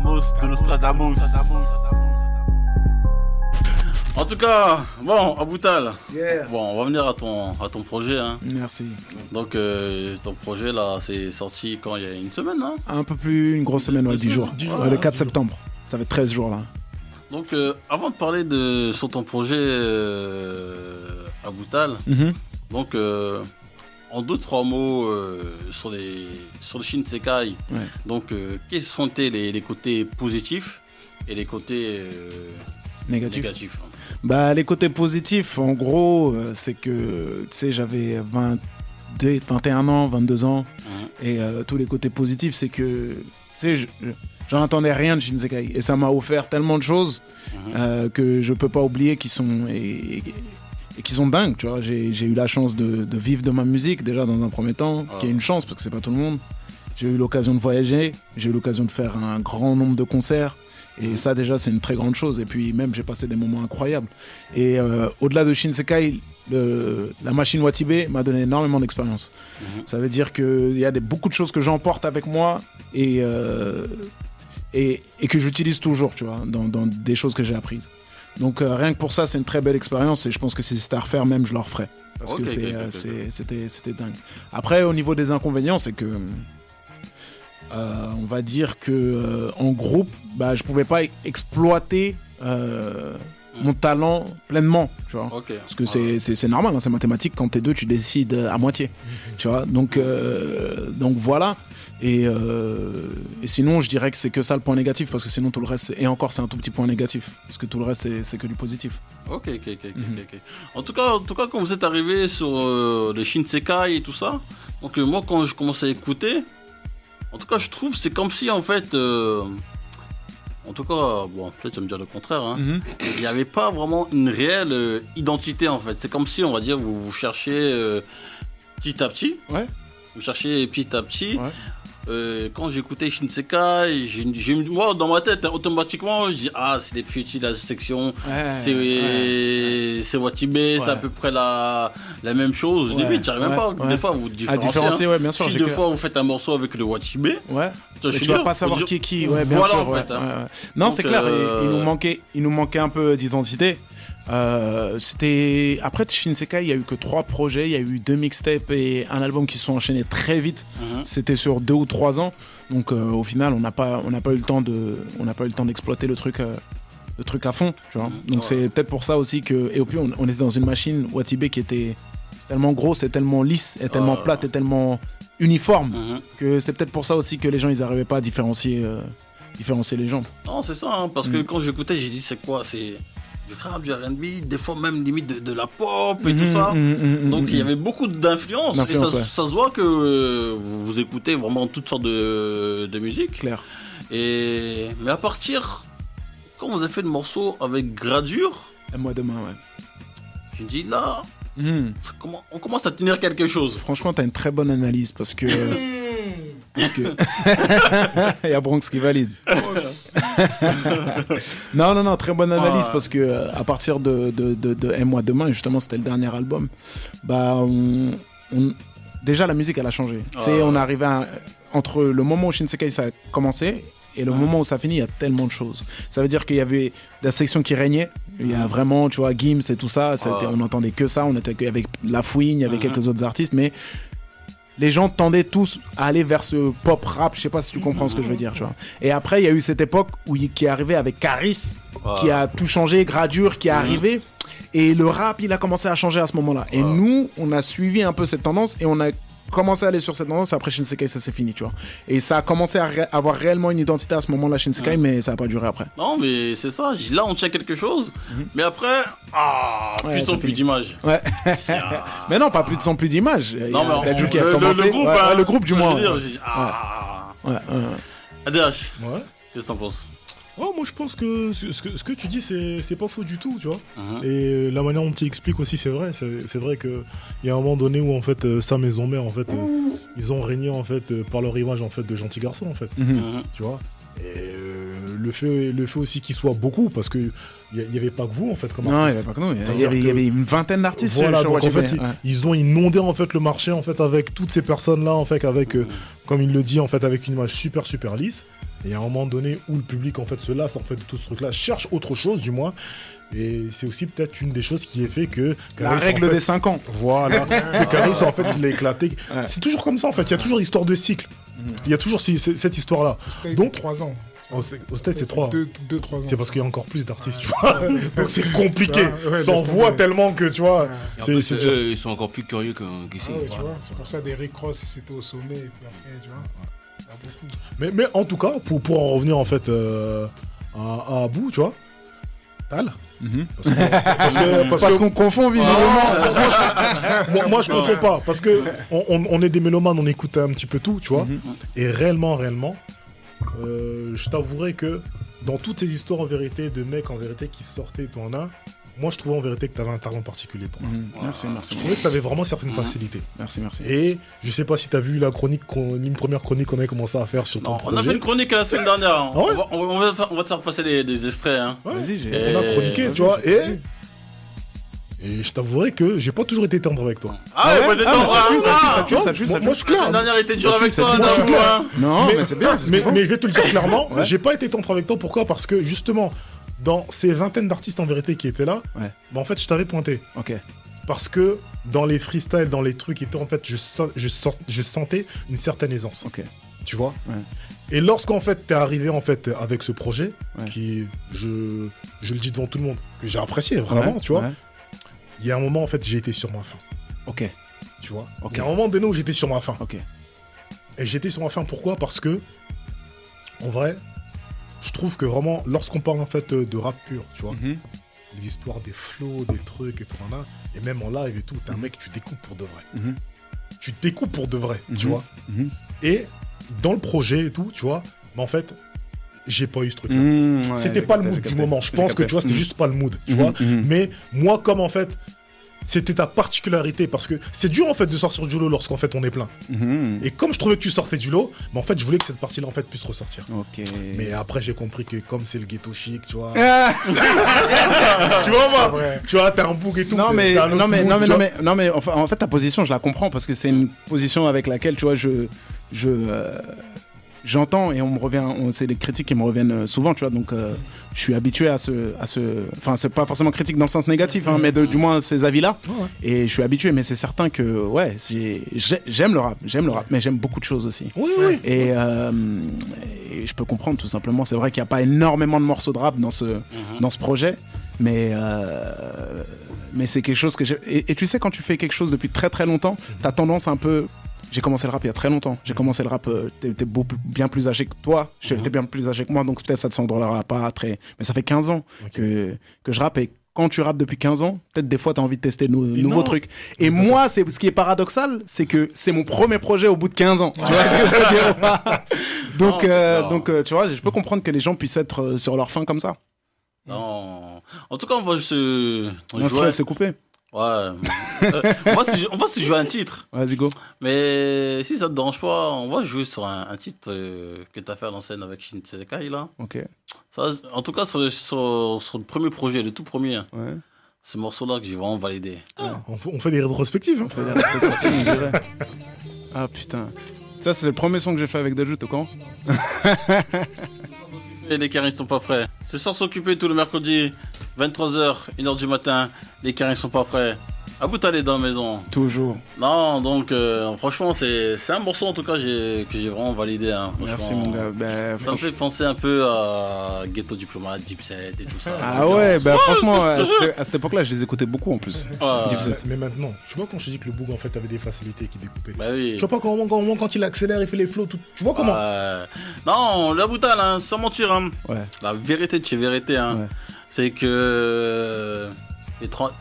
de Nostradamus. En tout cas, bon, Aboutal, bon, on va venir à ton projet. Hein. Merci. Donc, ton projet, là, c'est sorti quand il y a une semaine, hein. Un peu plus, une grosse semaine, 10 jours. 10 jours le 4 septembre. Ça fait 13 jours, là. Donc, avant de parler sur ton projet, Aboutal, donc, en 2-3 mots sur le Shinsekai, donc, quels sont les côtés positifs et les côtés négatifs. Bah, les côtés positifs, en gros, c'est que, tu sais, j'avais 21 ans, 22 ans, et tous les côtés positifs, c'est que, tu sais, j'en attendais rien de Shinsekai, et ça m'a offert tellement de choses que je peux pas oublier qui sont dingues, tu vois. J'ai eu la chance de vivre de ma musique, déjà, dans un premier temps, qui est une chance, parce que c'est pas tout le monde. J'ai eu l'occasion de voyager, j'ai eu l'occasion de faire un grand nombre de concerts, et ça déjà c'est une très grande chose. Et puis même j'ai passé des moments incroyables. Et au-delà de Shinsekai, la machine Watibé m'a donné énormément d'expérience. Ça veut dire qu'il y a beaucoup de choses que j'emporte avec moi et que j'utilise toujours, tu vois, dans des choses que j'ai apprises. Donc rien que pour ça c'est une très belle expérience, et je pense que si c'était à refaire même je le referais. Parce que c'était dingue. Après au niveau des inconvénients, c'est que on va dire que en groupe, bah, je pouvais pas exploiter mon talent pleinement, tu vois. Parce que c'est normal, hein, c'est mathématique. Quand t'es deux, tu décides à moitié, tu vois. Donc voilà. Et sinon, je dirais que c'est que ça le point négatif, parce que sinon tout le reste, et encore c'est un tout petit point négatif, parce que tout le reste c'est que du positif. Ok. En tout cas, quand vous êtes arrivé sur les Shinsekai et tout ça, donc moi quand je commence à écouter. En tout cas, je trouve c'est comme si en fait, en tout cas, bon, peut-être tu vas me dire le contraire, hein, il n'y avait pas vraiment une réelle identité en fait. C'est comme si, on va dire, vous cherchiez petit à petit. Ouais. Vous cherchiez petit à petit. Ouais. Quand j'écoutais Shinsekai, moi dans ma tête automatiquement je dis c'est les petits de la section, c'est Watibé, c'est à peu près la même chose. Au début tu n'arrives même pas des fois vous différencier. Bien sûr, si deux fois vous faites un morceau avec le Watibé, tu vas pas savoir qui est qui. Ouais, bien sûr, en fait. Non, donc, c'est clair, il nous manquait un peu d'identité. Après Shinsekai, il y a eu que 3 projets, il y a eu 2 mixtapes et un album qui se sont enchaînés très vite. C'était sur 2 ou 3 ans. Donc au final, on n'a pas eu le temps d'exploiter le truc à fond, tu vois. Donc c'est peut-être pour ça aussi que, et puis on était dans une machine Watibé qui était tellement grosse et tellement lisse et tellement plate et tellement uniforme que c'est peut-être pour ça aussi que les gens ils arrivaient pas à différencier les gens. Non, c'est ça, hein, parce que quand j'écoutais, j'ai dit c'est quoi, c'est du rap, du R&B, des fois même limite de la pop et tout ça. Donc il y avait beaucoup d'influence et ça se voit que vous écoutez vraiment toutes sortes de musique. Clair. Mais à partir, quand vous avez fait le morceau avec Gradure, et moi demain, ouais. Je me dis là, on commence à tenir quelque chose. Franchement, t'as une très bonne analyse parce que il y a Bronx qui valide. non, très bonne analyse parce que à partir de Moi Demain, justement, c'était le dernier album. Bah, déjà la musique elle a changé. On est arrivé entre le moment où Shinsekai ça a commencé et le moment où ça finit, il y a tellement de choses. Ça veut dire qu'il y avait la section qui régnait. Il y a vraiment, tu vois, Gims et tout ça. On n'entendait que ça. On était avec La Fouine, il y avait quelques autres artistes, mais les gens tendaient tous à aller vers ce pop rap, je sais pas si tu comprends ce que je veux dire, tu vois. Et après, il y a eu cette époque qui est arrivée avec Caris, qui a tout changé, Gradure qui est arrivé, et le rap, il a commencé à changer à ce moment-là. Et nous, on a suivi un peu cette tendance, et on a commencé à aller sur cette tendance, et après Shinsekai, ça s'est fini, tu vois. Et ça a commencé à avoir réellement une identité à ce moment-là, Shinsekai, mais ça a pas duré après. Non, mais c'est ça, là, on tient quelque chose, mais après, plus de son, plus d'image. Ouais. Mais non, pas plus de son, plus d'image. Non, mais qui a commencé. Le groupe, du moins. ADH, qu'est-ce que t'en penses? Moi je pense que ce que tu dis c'est pas faux du tout, tu vois. Et la manière dont tu expliques aussi c'est vrai. C'est vrai qu'il y a un moment donné où en fait Sam et Zommer en fait ils ont régné en fait par leur image en fait de gentils garçons en fait. Tu vois. Et le fait aussi qu'ils soient beaucoup parce que il y avait pas que vous en fait comme non, il y avait pas que nous, il y avait une vingtaine d'artistes. Voilà, donc en fait ils ont inondé en fait le marché en fait avec toutes ces personnes là en fait avec comme il le dit en fait avec une image super lisse. Et il y a un moment donné où le public en fait se lasse en fait de tout ce truc-là, cherche autre chose du moins. Et c'est aussi peut-être une des choses qui a fait que La Caris, règle en fait, des 5 ans. Voilà, que Caris en fait il a éclaté. Ouais. C'est toujours comme ça en fait, il y a toujours histoire de cycle. Il y a toujours cette histoire-là. State, Donc- c'est 3 ans. Au stade c'est 3. 2-3 ans. C'est parce qu'il y a encore plus d'artistes, tu vois. Donc c'est compliqué. Ouais, Ça laisse envoie tomber. tellement que tu vois. Et en plus, C'est dur. eux, ils sont encore plus curieux qu'ici. Ah ouais, tu vois, c'est pour ça des Rick Ross, c'était au sommet, et puis après, tu vois, il y a beaucoup. Mais en tout cas, pour en revenir en fait à Abou, tu vois, Tal. Parce qu'on confond visiblement. Moi, je confonds pas, parce que on est des mélomanes, on écoute un petit peu tout, tu vois. Et réellement, je t'avouerai que dans toutes ces histoires en vérité de mecs en vérité qui sortaient, toi en as, moi je trouvais en vérité que tu avais un talent particulier pour moi. Merci. Je trouvais que tu avais vraiment certaines facilités. Merci. Et je sais pas si tu as vu la chronique, une première chronique qu'on avait commencé à faire sur ton Non, on a projet. fait une chronique la semaine dernière. Hein. Ah ouais On va te faire passer des extraits. Hein. Ouais. Vas-y, j'ai. Et- On a chroniqué, tu vois, et je t'avouerai que j'ai pas toujours été tendre avec toi. Ah ouais, peut-être Ah, pas. mais ça pue, Tu vois, ça pue. moi, je suis La clair. semaine dernière, il était dur avec toi. moi, je suis Dajou, clair. hein. Non, mais c'est bien. c'est ce mais, qu'il faut. mais je vais te le dire clairement, Ouais. j'ai pas été tendre avec toi. Pourquoi ? Parce que justement, dans ces vingtaines d'artistes en vérité qui étaient là, Ouais. bah, en fait, je t'avais pointé. Ok. Parce que dans les freestyles, dans les trucs et tout, en fait, je sentais une certaine aisance. Ok. Tu vois ? Ouais. Et lorsqu'en fait, t'es arrivé en fait avec ce projet, Ouais. qui, je le dis devant tout le monde, que j'ai apprécié vraiment, Ouais, tu vois, ouais. il y a un moment en fait, j'ai été sur ma faim. Ok. Tu vois ? Ok. Il y a un moment donné où j'étais sur ma faim. Ok. Et j'étais sur ma faim, pourquoi ? Parce que, en vrai, je trouve que vraiment, lorsqu'on parle en fait de rap pur, tu vois, Mhm. les histoires des flows, des trucs et tout, là, et même en live et tout, t'es un mec, tu découpes pour de vrai. Mhm. Tu découpes pour de vrai, tu Mhm. vois. Mhm. Et dans le projet et tout, tu vois, bah en fait, j'ai pas eu ce truc-là. Mmh, ouais, C'était j'ai pas le capté, mood j'ai du capté. moment. Je J'ai pense que capté. tu vois, c'était Mhm. juste pas le mood, tu Mhm, vois. mhm. Mais moi, comme en fait, c'était ta particularité, parce que c'est dur en fait de sortir du lot lorsqu'en fait on est plein. Mhm. Et comme je trouvais que tu sortais du lot, bah, en fait, je voulais que cette partie-là en fait puisse ressortir. Ok. Mais après, j'ai compris que comme c'est le ghetto chic, tu vois. Ah Tu vois, moi, vrai. tu vois, t'as un bouc et tout. non c'est- mais t'as un autre non mais mood, non mais tu non vois. mais non mais enfin, en fait ta position je la comprends parce que c'est une position avec laquelle tu vois j'entends et c'est des critiques qui me reviennent souvent, tu vois, donc je suis habitué à enfin c'est pas forcément critique dans le sens négatif, hein, mais du moins ces avis-là, Ouais. et je suis habitué, mais c'est certain que ouais, j'aime le rap, mais j'aime beaucoup de choses aussi. Oui, oui. Et je peux comprendre tout simplement. C'est vrai qu'il n'y a pas énormément de morceaux de rap dans ce projet, mais c'est quelque chose que j'ai. Et tu sais, quand tu fais quelque chose depuis très très longtemps, t'as tendance un peu. J'ai commencé le rap il y a très longtemps. J'ai commencé le rap, t'es bien plus âgé que toi. T'es bien plus âgé que moi, donc peut-être ça te semblera pas très. Mais ça fait 15 ans que je rappe, et quand tu rappes depuis 15 ans, peut-être des fois t'as envie de tester de nouveaux non. trucs. Et moi, ce qui est paradoxal, c'est que c'est mon premier projet au bout de 15 ans. Tu vois ce que je veux dire ou pas? Donc, Non, c'est clair. tu vois, je peux comprendre que les gens puissent être sur leur faim comme ça. Non. En tout cas, on va se L'instru, jouer. elle s'est coupée. Ouais. On va se jouer un titre. Vas-y, go. Mais si ça te dérange pas, on va jouer sur un titre que tu as fait à l'ancienne avec Shinsekai là. Ok. Ça, en tout cas, sur le premier projet, le tout premier, Ouais. ce morceau-là que j'ai vraiment validé. On fait des rétrospectives. Hein. Ah putain. Ça, c'est le premier son que j'ai fait avec Dajou, au camp. Et les carrés sont pas prêts. Ce soir s'occuper tout le mercredi, 23h, 1h du matin, les carrés sont pas prêts. À bout d'aller dans la maison. Toujours. Non, donc franchement, c'est un morceau en tout cas que j'ai vraiment validé. Hein, Merci, franchement. mon gars. Ben, Ça me franchement. fait penser un peu à Ghetto Diplomate, Dipset et tout ça. Ah ouais, bah franchement, à cette époque-là, je les écoutais beaucoup en plus. Ouais. Dipset. Mais maintenant, tu vois quand je te dis que le Boog en fait avait des facilités qui découpaient. Bah oui. Tu vois pas comment quand il accélère, il fait les flows, tout. Tu vois comment? Non, la boutale, hein, sans mentir. Hein. Ouais. La vérité de chez vérité, hein, Ouais. c'est que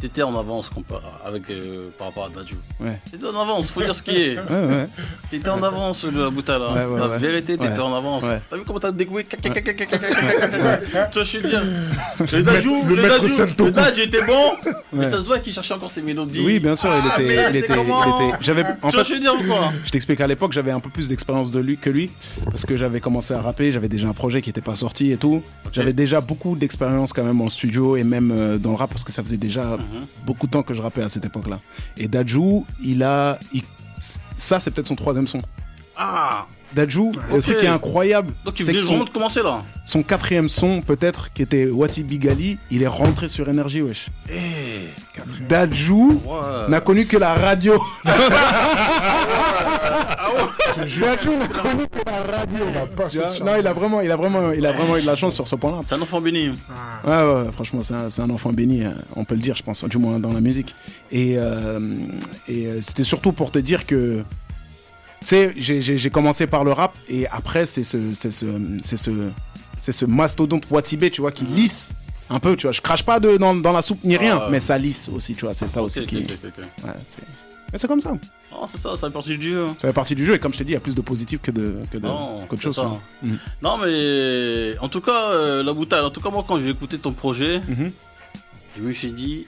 t'étais en avance par rapport à Dadju. Ouais. T'étais en avance, faut dire ce qui est. Ouais, ouais. T'étais en avance, la boutale. Hein. Ouais, ouais, la ouais. vérité, t'étais Ouais. en avance. Ouais. T'as vu comment t'as découvert? Tu vois, je suis bien. Le maître Sentoku. Dadju était bon, mais Ouais. ça se voit qu'il cherchait encore ses mélodies. Oui, bien sûr, mais là, c'est comment j'avais, en Tu vois, fait, je suis dire ou quoi? je t'explique, à l'époque, j'avais un peu plus d'expérience que lui, parce que j'avais commencé à rapper, j'avais déjà un projet qui n'était pas sorti et tout. J'avais déjà beaucoup d'expérience quand même en studio et même dans le rap, parce que ça faisait déjà beaucoup de temps que je rappais à cette époque-là. Et Dadju, ça, c'est peut-être son troisième son. Ah. Dadju, le Ok. truc qui est incroyable, Donc il c'est que venait vraiment de commencer là. son 4e son, peut-être, qui était Wati Bigali, il est rentré sur Énergie, wesh. Eh. Dadju Ouais. n'a connu que la radio. Ah ouais. Dadju n'a connu que la radio. Il a pas Tu fait de vois, chance. non, il a vraiment eu de la chance sur ce point-là. C'est un enfant béni. Ouais, franchement, c'est un enfant béni, on peut le dire, je pense, du moins dans la musique. Et c'était surtout pour te dire que, tu sais, j'ai commencé par le rap, et après, c'est ce mastodonte Watibé, tu vois, qui lisse un peu, tu vois. Je crache pas dans la soupe ni rien, ouais. mais ça lisse aussi, tu vois, c'est ça aussi Ok, qui... ok. Ouais, mais c'est comme ça. Oh, c'est ça fait partie du jeu. Ça fait partie du jeu, et comme je t'ai dit, il y a plus de positif Non, qu'autre c'est chose. ça. hein. Mhm. Non, mais en tout cas, la bouteille. En tout cas, moi, quand j'ai écouté ton projet, Mhm. je me suis dit,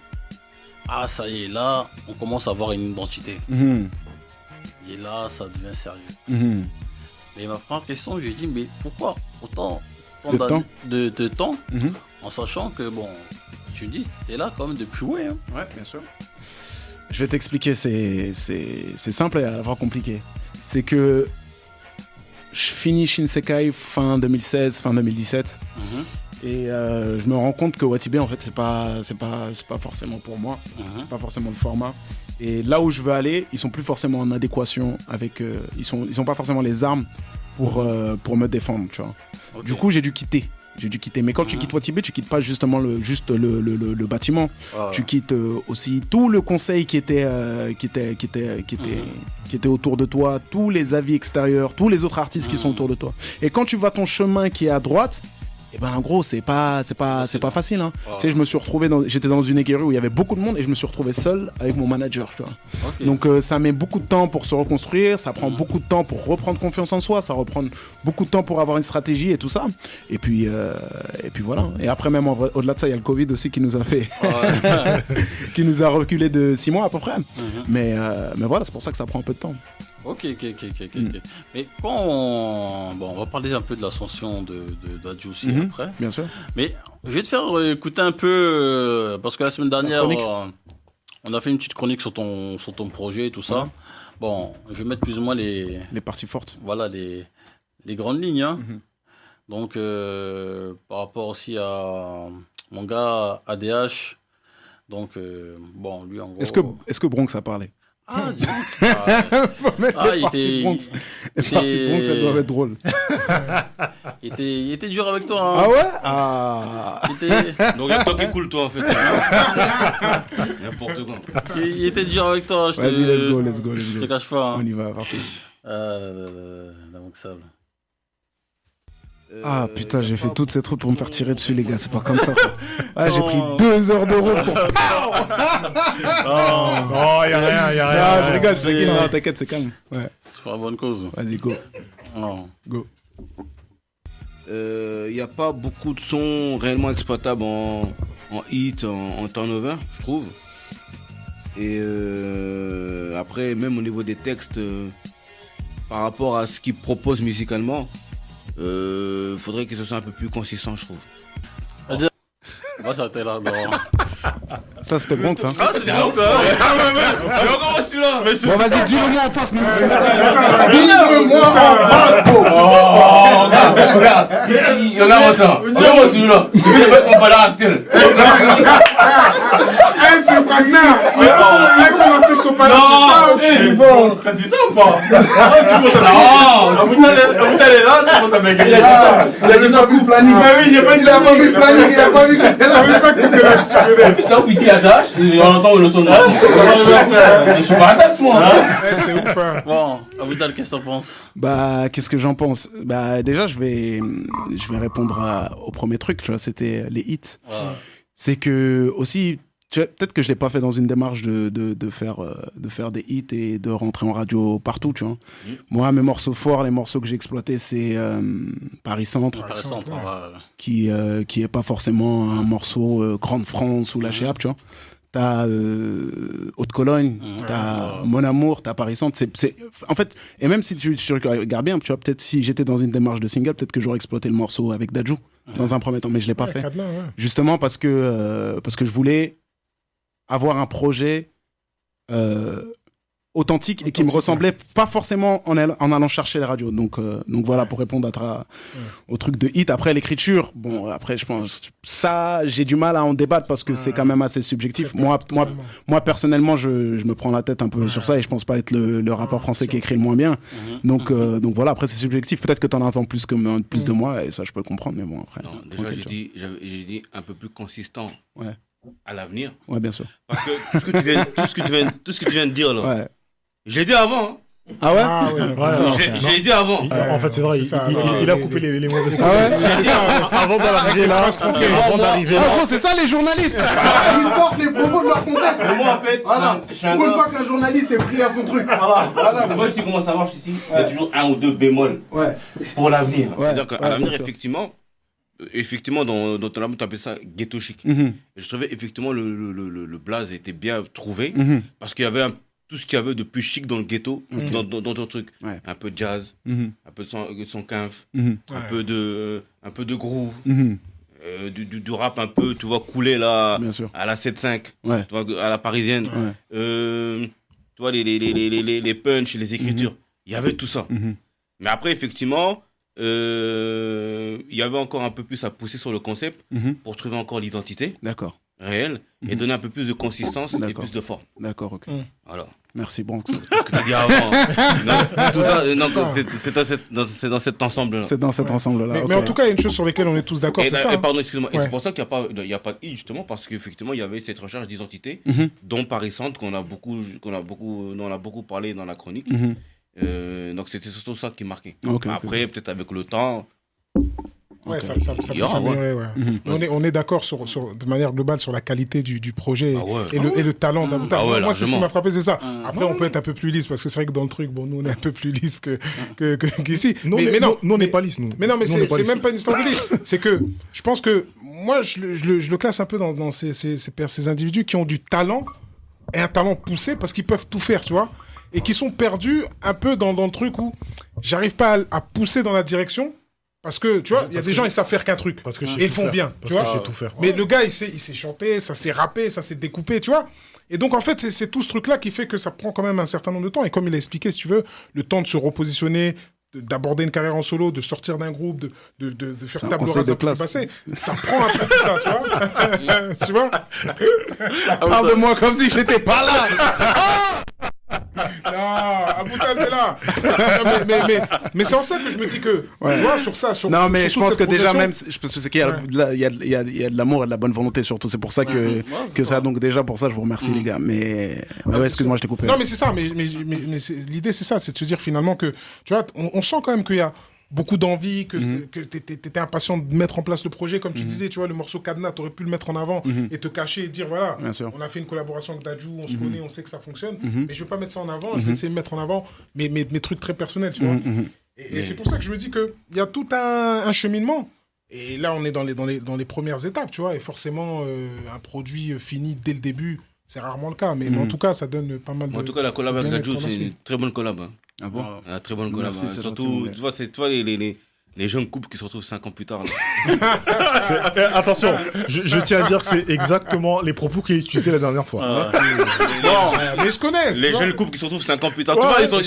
ah, ça y est, là, on commence à avoir une identité. Mhm. Et là, ça devient sérieux. Mhm. Mais ma première question, je lui ai dit, mais pourquoi autant De temps de temps, Mhm. en sachant que, bon, tu dis, t'es là quand même depuis ouais. Hein. Ouais, bien sûr. Je vais t'expliquer, c'est simple et à la fois compliqué. C'est que je finis Shinsekai fin 2016, fin 2017, Mhm, et je me rends compte que Watibé, en fait, c'est pas forcément pour moi, mhm. c'est pas forcément le format. Et là où je veux aller, ils sont plus forcément en adéquation avec, ils sont pas forcément les armes pour me défendre, tu vois. Ok. Du coup, j'ai dû quitter. Mais quand tu quittes Watibé, tu quittes pas justement juste le bâtiment. Ah, Tu quittes aussi tout le conseil qui était autour de toi, tous les avis extérieurs, tous les autres artistes qui sont autour de toi. Et quand tu vas ton chemin qui est à droite, et ben en gros c'est pas facile. Hein. Ah. Tu sais, je me suis retrouvé j'étais dans une écurie où il y avait beaucoup de monde et je me suis retrouvé seul avec mon manager. Tu vois. ok. Donc ça met beaucoup de temps pour se reconstruire, ça prend beaucoup de temps pour reprendre confiance en soi, ça reprend beaucoup de temps pour avoir une stratégie et tout ça. Et puis voilà. Et après même au-delà de ça, il y a le Covid aussi qui nous a fait, Ouais. qui nous a reculé de 6 mois à peu près. Mhm. Mais voilà, c'est pour ça que ça prend un peu de temps. Ok. Mais quand on va parler un peu de l'ascension de Dadju aussi Mhm. après. Bien sûr. Mais je vais te faire écouter un peu, parce que la semaine dernière, chronique. on a fait une petite chronique sur ton projet et tout ça. Ouais. Bon, je vais mettre plus ou moins les parties fortes. grandes lignes. Hein. Mhm. Donc, par rapport aussi à mon gars ADH. Donc, bon, lui en gros... Est-ce que Bronx a parlé? Ah, dis donc. Ah, Les il parties était... Bronx. Les parties Bronx, elles doivent être drôles. Il était dur avec toi. Hein. Ah ouais? Ah. Donc, il y a toi qui coule, toi, en fait. N'importe quoi. Il était dur avec toi. Vas-y, let's go. Je te cache pas. Hein. On y va, parti. Donc ça. Ah putain, j'ai fait toutes ces routes pour me faire tirer dessus, les gars, c'est pas comme ça. Ah, j'ai pris 2 heures de route pour. Oh, y a rien. Ah, je rigole, c'est- non, t'inquiète, c'est calme. Ouais, C'est pour la bonne cause. vas-y, go. Non. Go. Il n'y a pas beaucoup de sons réellement exploitables en hit, en turnover, je trouve. Et après, même au niveau des textes, par rapport à ce qu'ils proposent musicalement, faudrait que ce soit un peu plus consistant, je trouve. Moi, j'étais là. Non. Ça, c'était Bronx, hein. Ah, c'était bon, ça. Mais encore celui-là. Bon, vas-y, dis-le-moi en face, même. Regarde ça. Regarde celui-là. Je vais mettre mon balai actuel. C'est Wagner. Les artistes sont pas là, c'est ça. Bon. T'as dit ça ou pas? Tu penses à bégayer. Là, tu penses à bégayer. Il n'a pas vu le planning. Ah oui, j'ai pas dit Il n'a pas vu le planning, il n'a pas vu. Ça veut pas que tu connais. Ça, vous dites attache, et on entend le son de je suis pas attache, moi. C'est ouf, hein. Bon, Avital, qu'est-ce que t'en penses? Bah, qu'est-ce que j'en pense? Bah, déjà, je vais répondre au premier truc, tu vois, c'était les hits. Ouais. C'est que, aussi, tu vois, peut-être que je l'ai pas fait dans une démarche de faire des hits et de rentrer en radio partout, tu vois. Moi, mes morceaux forts, les morceaux que j'ai exploités, c'est Paris Centre, Intéressant, ouais. qui est pas forcément un morceau Grande France ou Lâché Rap, tu vois. T'as Haute-Cologne, t'as Mon Amour, t'as Paris Centre. En fait, et même si tu regardes bien, tu vois, peut-être si j'étais dans une démarche de single, peut-être que j'aurais exploité le morceau avec Dadju dans un premier temps, mais je l'ai pas fait. Cadelin, ouais. Justement parce que je voulais avoir un projet authentique et qui me ressemblait pas forcément en allant chercher les radios. Donc voilà, pour répondre au truc de hit. Après, l'écriture, bon, après, je pense, ça, j'ai du mal à en débattre parce que c'est quand même assez subjectif. Moi, personnellement, je me prends la tête un peu sur ça et je pense pas être le rappeur français qui écrit le moins bien. Donc voilà, après, c'est subjectif. Peut-être que t'en entends plus de moi et ça, je peux le comprendre, mais bon, après. Non, déjà, j'ai dit un peu plus consistant. Ouais. À l'avenir. Ouais, bien sûr. Parce que tout ce que tu viens de dire là. Ouais. Je l'ai dit avant. Hein. Ah ouais, je l'ai dit avant. En fait, c'est vrai, il a coupé les mauvaises Ah ouais, c'est ça. Avant d'arriver là. Avant d'arriver là. C'est ça les journalistes. Ils sortent les propos de leur contexte. Moi, en fait, voilà. Pour une fois qu'un journaliste est pris à son truc. Voilà. Moi, je sais comment ça marche ici. Il y a toujours un ou deux bémols. Ouais. Pour l'avenir. Ouais. Donc, à l'avenir, effectivement, dans ton album, tu appelles ça ghetto chic. Je trouvais effectivement le blaze était bien trouvé parce qu'il y avait tout ce qu'il y avait de plus chic dans le ghetto, dans ton truc. Ouais. Un peu de jazz, un peu de son quinf, un peu de groove, du rap un peu, tu vois, couler là, à la 7-5, tu vois, à la parisienne. Tu vois, les punchs, les écritures. Il y avait tout ça. Mais après, effectivement, il y avait encore un peu plus à pousser sur le concept pour trouver encore l'identité réelle et donner un peu plus de consistance et plus de forme. D'accord, ok. Voilà. Merci, Bronx. Ce que tu as dit avant. Tout ça, c'est dans cet ensemble-là. C'est dans cet ensemble-là. Mais en tout cas, il y a une chose sur laquelle on est tous d'accord, c'est ça. Pardon, excuse-moi. Et c'est pour ça qu'il n'y a pas de i, justement, parce qu'effectivement, il y avait cette recherche d'identité, dont Paris Centre, dont on a beaucoup parlé dans la chronique. Donc c'était surtout ça qui marquait. Après, peut-être avec le temps. Ouais, ça peut s'améliorer. Ouais. On est d'accord de manière globale sur la qualité du projet et le talent d'Aboutal. Moi, c'est ce qui m'a frappé, c'est ça. Après, on peut être un peu plus lisse parce que c'est vrai que dans le truc, bon, nous, on est un peu plus lisse qu'ici. Mais non, nous, on n'est pas lisse, nous. Mais non, mais c'est même pas une histoire de lisse. C'est que je pense que moi, je le classe un peu dans ces individus qui ont du talent et un talent poussé parce qu'ils peuvent tout faire, tu vois. Et qui sont perdus un peu dans le truc où j'arrive pas à pousser dans la direction parce que, tu vois, il y a des gens, ils savent faire qu'un truc. Et ils font bien, tu vois. Je sais tout faire. Mais le gars, il sait chanter, ça sait rapper, ça sait découper, tu vois. Et donc, en fait, c'est tout ce truc-là qui fait que ça prend quand même un certain nombre de temps. Et comme il a expliqué, si tu veux, le temps de se repositionner, d'aborder une carrière en solo, de sortir d'un groupe, de faire table rase un peu passé, ça prend un peu tout ça, tu vois. Tu vois. Parle de moi comme si j'étais pas là. Non, Aboutal, t'es là. Mais c'est en ça que je me dis que, tu vois, sur ça, non, mais je pense que déjà même, parce que c'est qu'il y a de l'amour et de la bonne volonté surtout. C'est pour ça que ça, donc déjà pour ça, je vous remercie les gars. Mais ouais, excuse-moi, je t'ai coupé. Non, mais c'est ça. Mais l'idée, c'est ça, c'est de se dire finalement que, tu vois, on sent quand même qu'il y a beaucoup d'envie, que t'étais impatient de mettre en place le projet, comme tu disais, tu vois, le morceau Cadenas, t'aurais pu le mettre en avant et te cacher et dire, voilà, on a fait une collaboration avec Dadju, on se connaît, on sait que ça fonctionne, mais je vais pas mettre ça en avant, je vais essayer de mettre en avant mes trucs très personnels, tu vois. Et c'est pour ça que je me dis qu'il y a tout un cheminement. Et là, on est dans les premières étapes, tu vois, et forcément, un produit fini dès le début, c'est rarement le cas, mais en tout cas, ça donne pas mal de... En tout cas, la collab avec Dadju, c'est une très bonne collab. Ah bon? Une très bonne collab. Surtout, tu vois, les jeunes couples qui se retrouvent 5 ans plus tard. Attention, je tiens à dire que c'est exactement les propos qu'il utilisait la dernière fois. Mais ils se connaissent. Les jeunes couples qui se retrouvent 5 ans plus tard. Tu vois, ils sont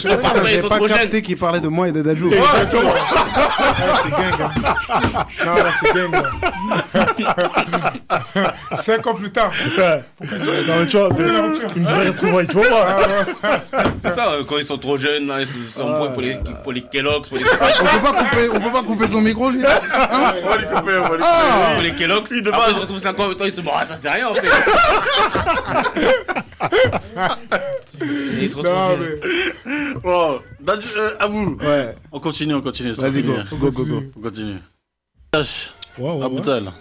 trop jeunes. J'ai qui parlait de moi et de Dadju. C'est gang. Non, là, c'est gang. 5 ans plus tard. Non, mais tu vois, c'est une vraie retrouvaille, tu vois. C'est ça, quand ils sont trop jeunes, ils sont pour les Kellogg's. On peut pas couper son micro, lui. On va lui couper. Pour les Kellogg's, demain, ils se retrouvent 5 ans plus tard, ils se disent, bon, ça c'est rien en fait. Et ils se retrouvent bien. Bon, Dadju, à vous. Ouais. On continue. Vas-y, go. On continue. Aboutal.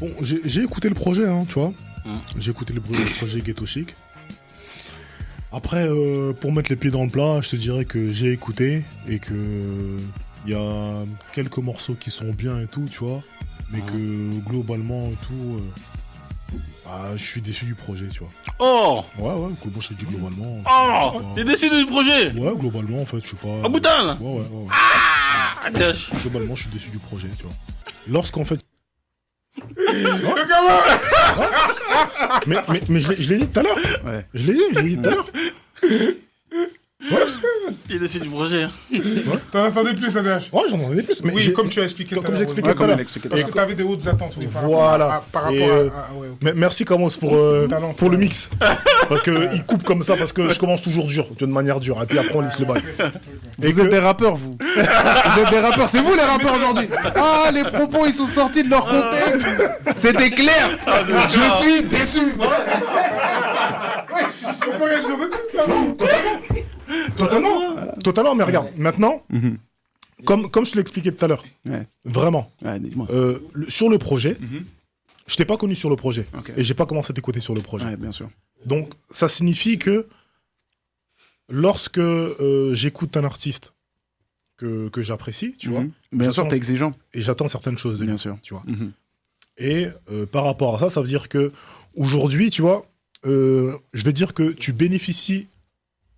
Bon, j'ai écouté le projet, hein, tu vois. J'ai écouté le projet Ghetto Chic. Après, pour mettre les pieds dans le plat, je te dirais que j'ai écouté et que il y a quelques morceaux qui sont bien et tout, tu vois, mais que globalement et tout, je suis déçu du projet, tu vois. Oh! Ouais, je te dis globalement. Oh! T'es déçu du projet? Ouais, globalement, en fait, je suis pas. Aboutal! Ouais. Ah! Globalement, je suis déçu du projet, tu vois. Lorsqu'en fait. Mais je l'ai dit tout à l'heure. Ouais. Je l'ai dit tout à l'heure. qui est déçu du projet. T'en attendais plus, ADH? Ouais, j'en ai plus. Mais Oui, comme tu as expliqué tout à comme l'heure. j'expliquais Ouais, tout à comme l'heure. elle expliquait. Parce que t'avais des hautes attentes. Oui, Voilà. par rapport Et, à ouais, ok. Merci Kamos pour Talent, le talent. mix. Parce qu'il coupe comme ça, parce que je commence toujours dur, de manière dure. Et puis après, on laisse le bail. Vous êtes des rappeurs, vous. Vous êtes des rappeurs. C'est vous les rappeurs aujourd'hui. Ah, les propos, ils sont sortis de leur contexte. C'était clair. Je suis déçu. Totalement, mais regarde, maintenant, comme je te l'ai expliqué tout à l'heure, Ouais. vraiment, Ouais, dis-moi. sur le projet, je t'ai pas connu sur le projet. Ok. Et j'ai pas commencé à t'écouter sur le projet. Ouais, bien sûr. Donc, ça signifie que lorsque j'écoute un artiste que j'apprécie, tu vois, Bien sûr, J'attends- t'es exigeant. et j'attends certaines choses de lui, Bien sûr. tu vois. Mhm. Et par rapport à ça, ça veut dire que aujourd'hui, tu vois, je vais dire que tu bénéficies,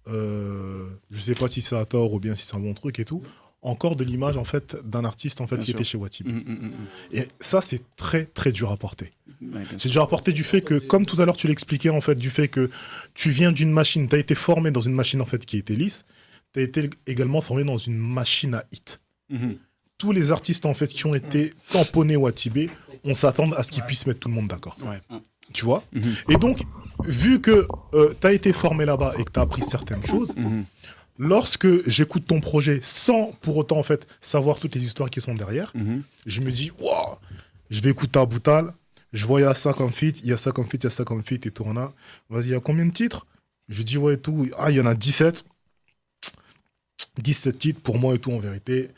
je sais pas si c'est à tort ou bien si c'est un bon truc et tout, encore de l'image en fait d'un artiste en fait Bien qui sûr. était chez Watibi. Mhm. Et ça, c'est très très dur à porter. Ouais, bien C'est sûr. dur à porter du fait que, comme tout à l'heure tu l'expliquais en fait, du fait que tu viens d'une machine, tu as été formé dans une machine en fait qui était lisse, tu as été également formé dans une machine à hit. Mhm. Tous les artistes en fait qui ont été tamponnés Watibi, on s'attend à ce qu'ils puissent mettre tout le monde d'accord. Ouais. Tu vois. Mhm. Et donc, vu que tu as été formé là-bas et que tu as appris certaines choses, Mhm. lorsque j'écoute ton projet sans pour autant en fait savoir toutes les histoires qui sont derrière, Mhm. je me dis, waouh, je vais écouter Aboutal, je vois il y a ça comme feat, il y a ça comme feat, il y a ça comme feat et tout. Vas-y, il y a combien de titres? Je dis, ouais, et tout. Ah, il y en a 17. 17 titres pour moi et tout, en vérité.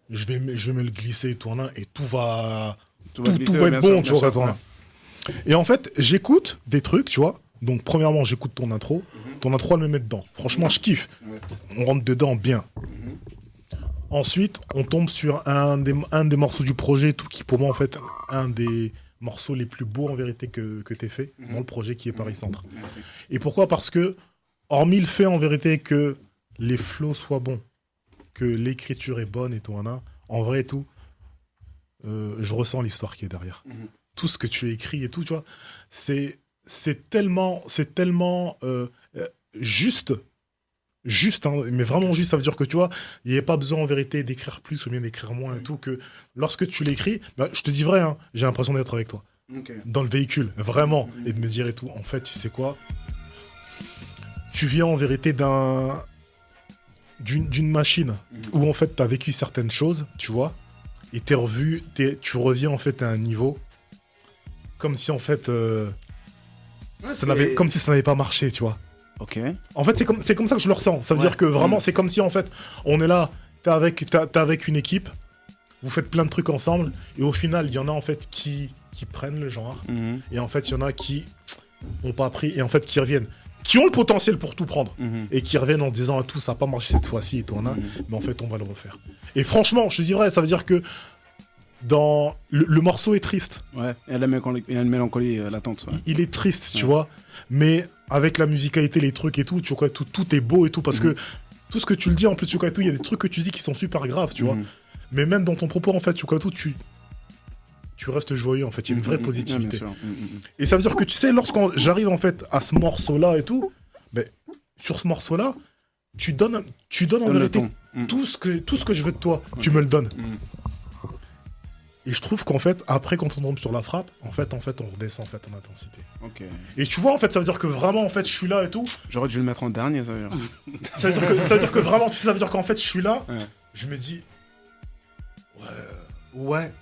Je vais me le glisser et tout, et tout va Tout tout glisser, va bien être sûr, bon, bien tu vois. sûr, Attends. Et en fait, j'écoute des trucs, tu vois. Donc, premièrement, j'écoute ton intro. Ton intro, elle me met dedans. Franchement, je kiffe. Ouais. On rentre dedans bien. Ensuite, on tombe sur un des morceaux du projet, tout qui, pour moi, en fait, un des morceaux les plus beaux, en vérité, que tu fait dans le projet qui est Paris Centre. Merci. Et pourquoi? Parce que, hormis le fait, en vérité, que les flows soient bons, que l'écriture est bonne et tout, en vrai et tout, je ressens l'histoire qui est derrière. Tout ce que tu as écrit et tout, tu vois, c'est tellement juste, hein, mais vraiment juste. Ça veut dire que, tu vois, il n'y a pas besoin en vérité d'écrire plus ou bien d'écrire moins et tout, que lorsque tu l'écris, bah, je te dis vrai, hein, j'ai l'impression d'être avec toi Ok. dans le véhicule, vraiment, et de me dire et tout, en fait, tu sais quoi, tu viens en vérité d'une machine où en fait tu as vécu certaines choses, tu vois, et tu reviens en fait à un niveau comme si en fait comme si ça n'avait pas marché, tu vois. Ok. En fait, c'est comme ça que je le ressens. Ça veut Ouais. dire que vraiment, c'est comme si en fait, on est là, t'es avec une équipe, vous faites plein de trucs ensemble, et au final, il y en a en fait qui prennent le genre, Mhm. et en fait, il y en a qui n'ont pas appris, et en fait, qui reviennent, qui ont le potentiel pour tout prendre, Mhm. et qui reviennent en se disant, tout, ça n'a pas marché cette fois-ci, et tout, mais en fait, on va le refaire. Et franchement, je te dis vrai, ça veut dire que dans le morceau est triste. Ouais. Il y a une mélancolie latente. Ouais. Il est triste, tu Ouais. vois. Mais avec la musicalité, les trucs et tout, tu vois, tout est beau et tout. Parce que tout ce que tu le dis, en plus, tu vois, et tout, il y a des trucs que tu dis qui sont super graves, tu vois. Mhm. Mais même dans ton propos, en fait, tu vois, tout, tu restes joyeux, en fait. Il y a une vraie Mhm. positivité. Ouais, bien sûr. Mhm. Et ça veut dire que, tu sais, lorsqu'on j'arrive, en fait, à ce morceau-là et tout, ben, sur ce morceau-là, tu donnes en Donne le vérité ton. Mhm. tout ce que je veux de toi. Tu me le donnes. Mhm. Et je trouve qu'en fait, après, quand on tombe sur la frappe, en fait, on redescend, en fait, en intensité. Ok. Et tu vois, en fait, ça veut dire que vraiment, en fait, je suis là et tout. J'aurais dû le mettre en dernier, ça veut dire. Ça veut dire que vraiment, tu sais, ça veut dire qu'en fait, je suis là. Ouais. Je me dis, ouais.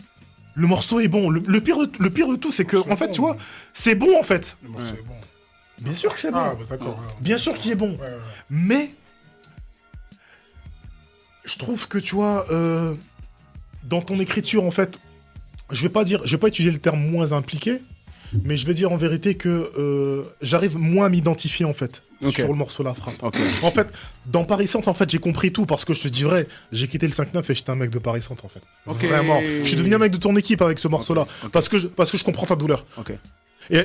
Le morceau est bon. Le pire de tout, c'est que, C'est en fait, bon. tu vois, c'est bon, en fait. Le morceau est bon. Bien sûr que c'est bon. Ah, bah d'accord. ouais. Bien sûr qu'il est bon. Ouais, ouais. Mais, je trouve que, tu vois, dans ton écriture, en fait, je vais pas utiliser le terme moins impliqué, mais je vais dire en vérité que j'arrive moins à m'identifier, en fait, Ok. sur le morceau La Frappe. Ok. En fait, dans Paris Centre, en fait, j'ai compris tout, parce que je te dis vrai, j'ai quitté le 5-9 et j'étais un mec de Paris Centre, en fait. Ok. Vraiment. Je suis devenu un mec de ton équipe avec ce morceau-là, Ok. parce que je comprends ta douleur. Ok. Et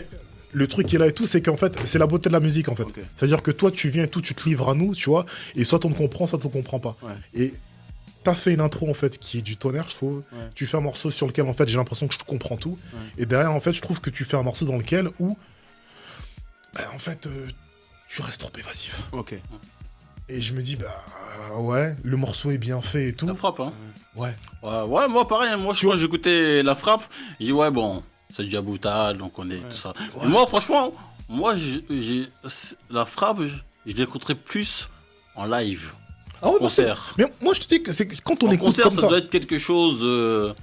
le truc qui est là et tout, c'est qu'en fait, c'est la beauté de la musique, en fait. Ok. C'est-à-dire que toi, tu viens et tout, tu te livres à nous, tu vois, et soit on te comprend, soit on te comprend pas. Ouais. Et t'as fait une intro, en fait, qui est du tonnerre, je trouve. Ouais. Tu fais un morceau sur lequel, en fait, j'ai l'impression que je te comprends tout. Ouais. Et derrière, en fait, je trouve que tu fais un morceau dans lequel, où, en fait, tu restes trop évasif. Ok. Et je me dis, bah ouais, le morceau est bien fait et tout. La frappe, hein. Ouais. Ouais, moi pareil, hein. Moi quand j'écoutais la frappe, j'ai dit ouais bon, c'est déjà Boutal, on connaît tout ça. Ouais. Moi franchement, la frappe, je l'écouterais plus en live, Ah ouais, concert. mais moi je te dis que c'est quand on En écoute concert, comme ça ça. doit être quelque chose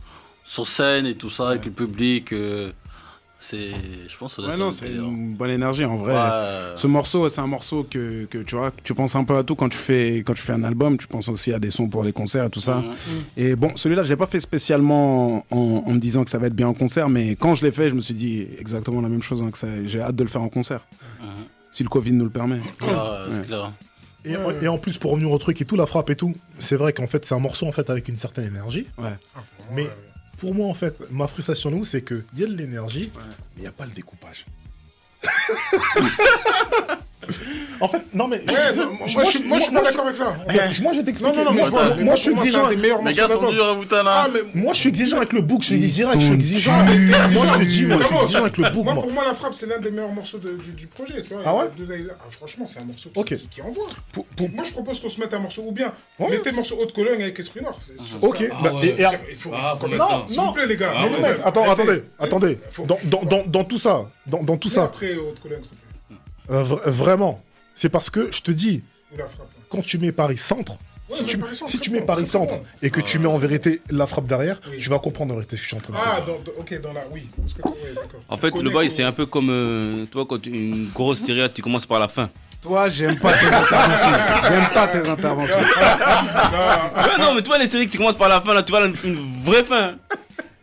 sur scène et tout ça, avec le public. Je pense que ça doit Ouais, être non, un c'est délire. une bonne énergie en vrai. Ouais. Ce morceau, c'est un morceau que tu vois, tu penses un peu à tout quand tu fais un album. Tu penses aussi à des sons pour les concerts et tout ça. Et bon, celui-là, je l'ai pas fait spécialement en me disant que ça va être bien en concert, mais quand je l'ai fait, je me suis dit exactement la même chose, hein, que j'ai hâte de le faire en concert, si le Covid nous le permet. C'est clair. Et en plus, pour revenir au truc et tout, la frappe et tout, c'est vrai qu'en fait, c'est un morceau en fait avec une certaine énergie. Ouais. Mais pour moi, en fait, ma frustration, nous, c'est qu'il y a de l'énergie, mais il n'y a pas le découpage. En fait, non mais... Ouais, non, moi, je suis pas d'accord avec ça. Moi, je t'explique. Non, mais Moi, je suis pour moi, c'est exigeant. un des meilleurs Les morceaux gars sont d'album. durs à Boutana. Ah, mais Moi, je suis exigeant avec le book. Je suis direct, je suis sont exigeant. Moi, je te dis, moi, je suis exigeant avec le book, moi, moi. pour moi, la frappe, c'est l'un des meilleurs morceaux du projet, tu vois. Ah ouais Franchement, c'est un morceau Ok. qui envoie. Pour- Moi, je propose qu'on se mette un morceau, ou bien Ouais. mettez le morceau Haute Cologne avec Esprit Noir. Ok. Ah bah, ouais. et- Il faut Ah, quand faut même- mettre ça. S'il vous plaît, les gars. Ah Mais ouais. mec, attendez. Faut- Dans tout ça, dans tout ça, Après Haute Cologne, s'il te plaît. vraiment, c'est parce que je te dis, Ou la frappe. quand tu mets Paris Centre, Ouais, si mais tu Paris Centre, si très tu bon, mets Paris très Centre bon. et que tu mets en vérité la frappe derrière, Oui. tu vas comprendre en vérité ce que je suis en train de Ah, dire. ok, dans la. Oui. Parce que, ouais, d'accord. En fait, le bail, c'est un peu comme, toi, quand une grosse série, tu commences par la fin. Toi, j'aime pas tes interventions. J'aime pas tes interventions. Ouais, non, mais tu vois, les séries que tu commences par la fin, là, tu vois une vraie fin.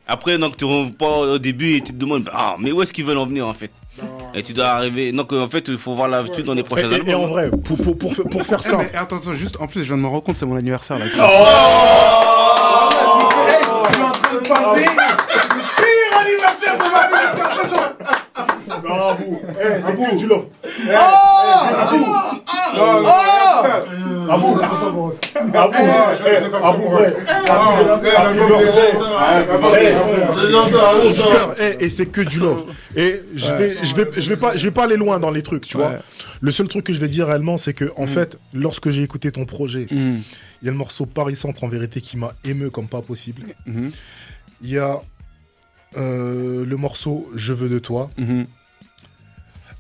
Après, donc, tu reprends au début et tu te demandes, ah, mais où est-ce qu'ils veulent en venir, en fait? Et tu dois arriver. Donc, en fait, il faut voir l'habitude dans les prochains albums. Et en vrai, pour faire ça, Mais attends, juste, en plus, je viens de me rendre compte, c'est mon anniversaire là. c'est que du love. Et c'est que du love. Et je vais pas aller loin dans les trucs, tu vois. Le seul truc que je vais dire réellement, c'est que en fait, lorsque j'ai écouté ton projet, il y a le morceau Paris Centre en vérité qui m'a ému comme pas possible. Il y a le morceau Je veux de toi.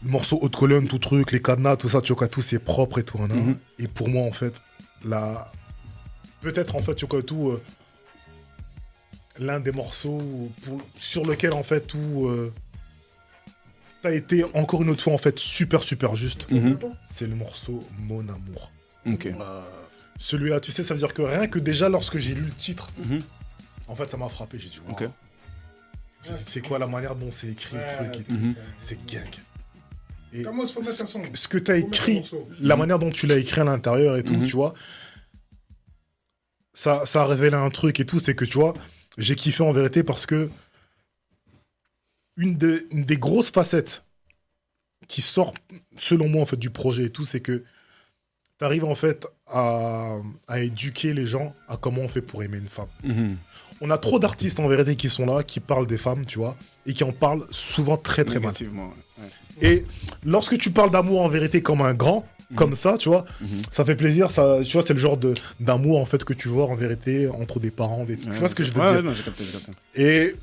Le morceau Haute Cologne, tout truc, les cadenas, tout ça, tu vois, tout c'est propre et tout. Hein, Et pour moi, en fait, peut-être en fait, tu vois, tout l'un des morceaux sur lequel en fait tout t'as été encore une autre fois en fait super juste. C'est le morceau Mon Amour. Ok. Celui-là, tu sais, ça veut dire que rien que déjà lorsque j'ai lu le titre, en fait, ça m'a frappé. J'ai dit, wow. Ok. C'est quoi la manière dont c'est écrit le truc et tout. C'est gang. Et Comment il faut mettre un son? ce que tu as Faut mettre un écrit, morceau. la manière dont tu l'as écrit à l'intérieur et tout, tu vois, ça a révélé un truc et tout, c'est que, tu vois, j'ai kiffé en vérité parce que une des grosses facettes qui sort, selon moi, en fait, du projet et tout, c'est que tu arrives, en fait, à éduquer les gens à comment on fait pour aimer une femme. On a trop d'artistes, en vérité, qui sont là, qui parlent des femmes, tu vois, et qui en parlent souvent très mal. Négativement, ouais. Et lorsque tu parles d'amour en vérité comme un grand, comme ça, tu vois, ça fait plaisir. Ça, tu vois, c'est le genre d'amour en fait que tu vois en vérité entre des parents. Tu vois ce que je veux dire. Non, j'ai capté. Et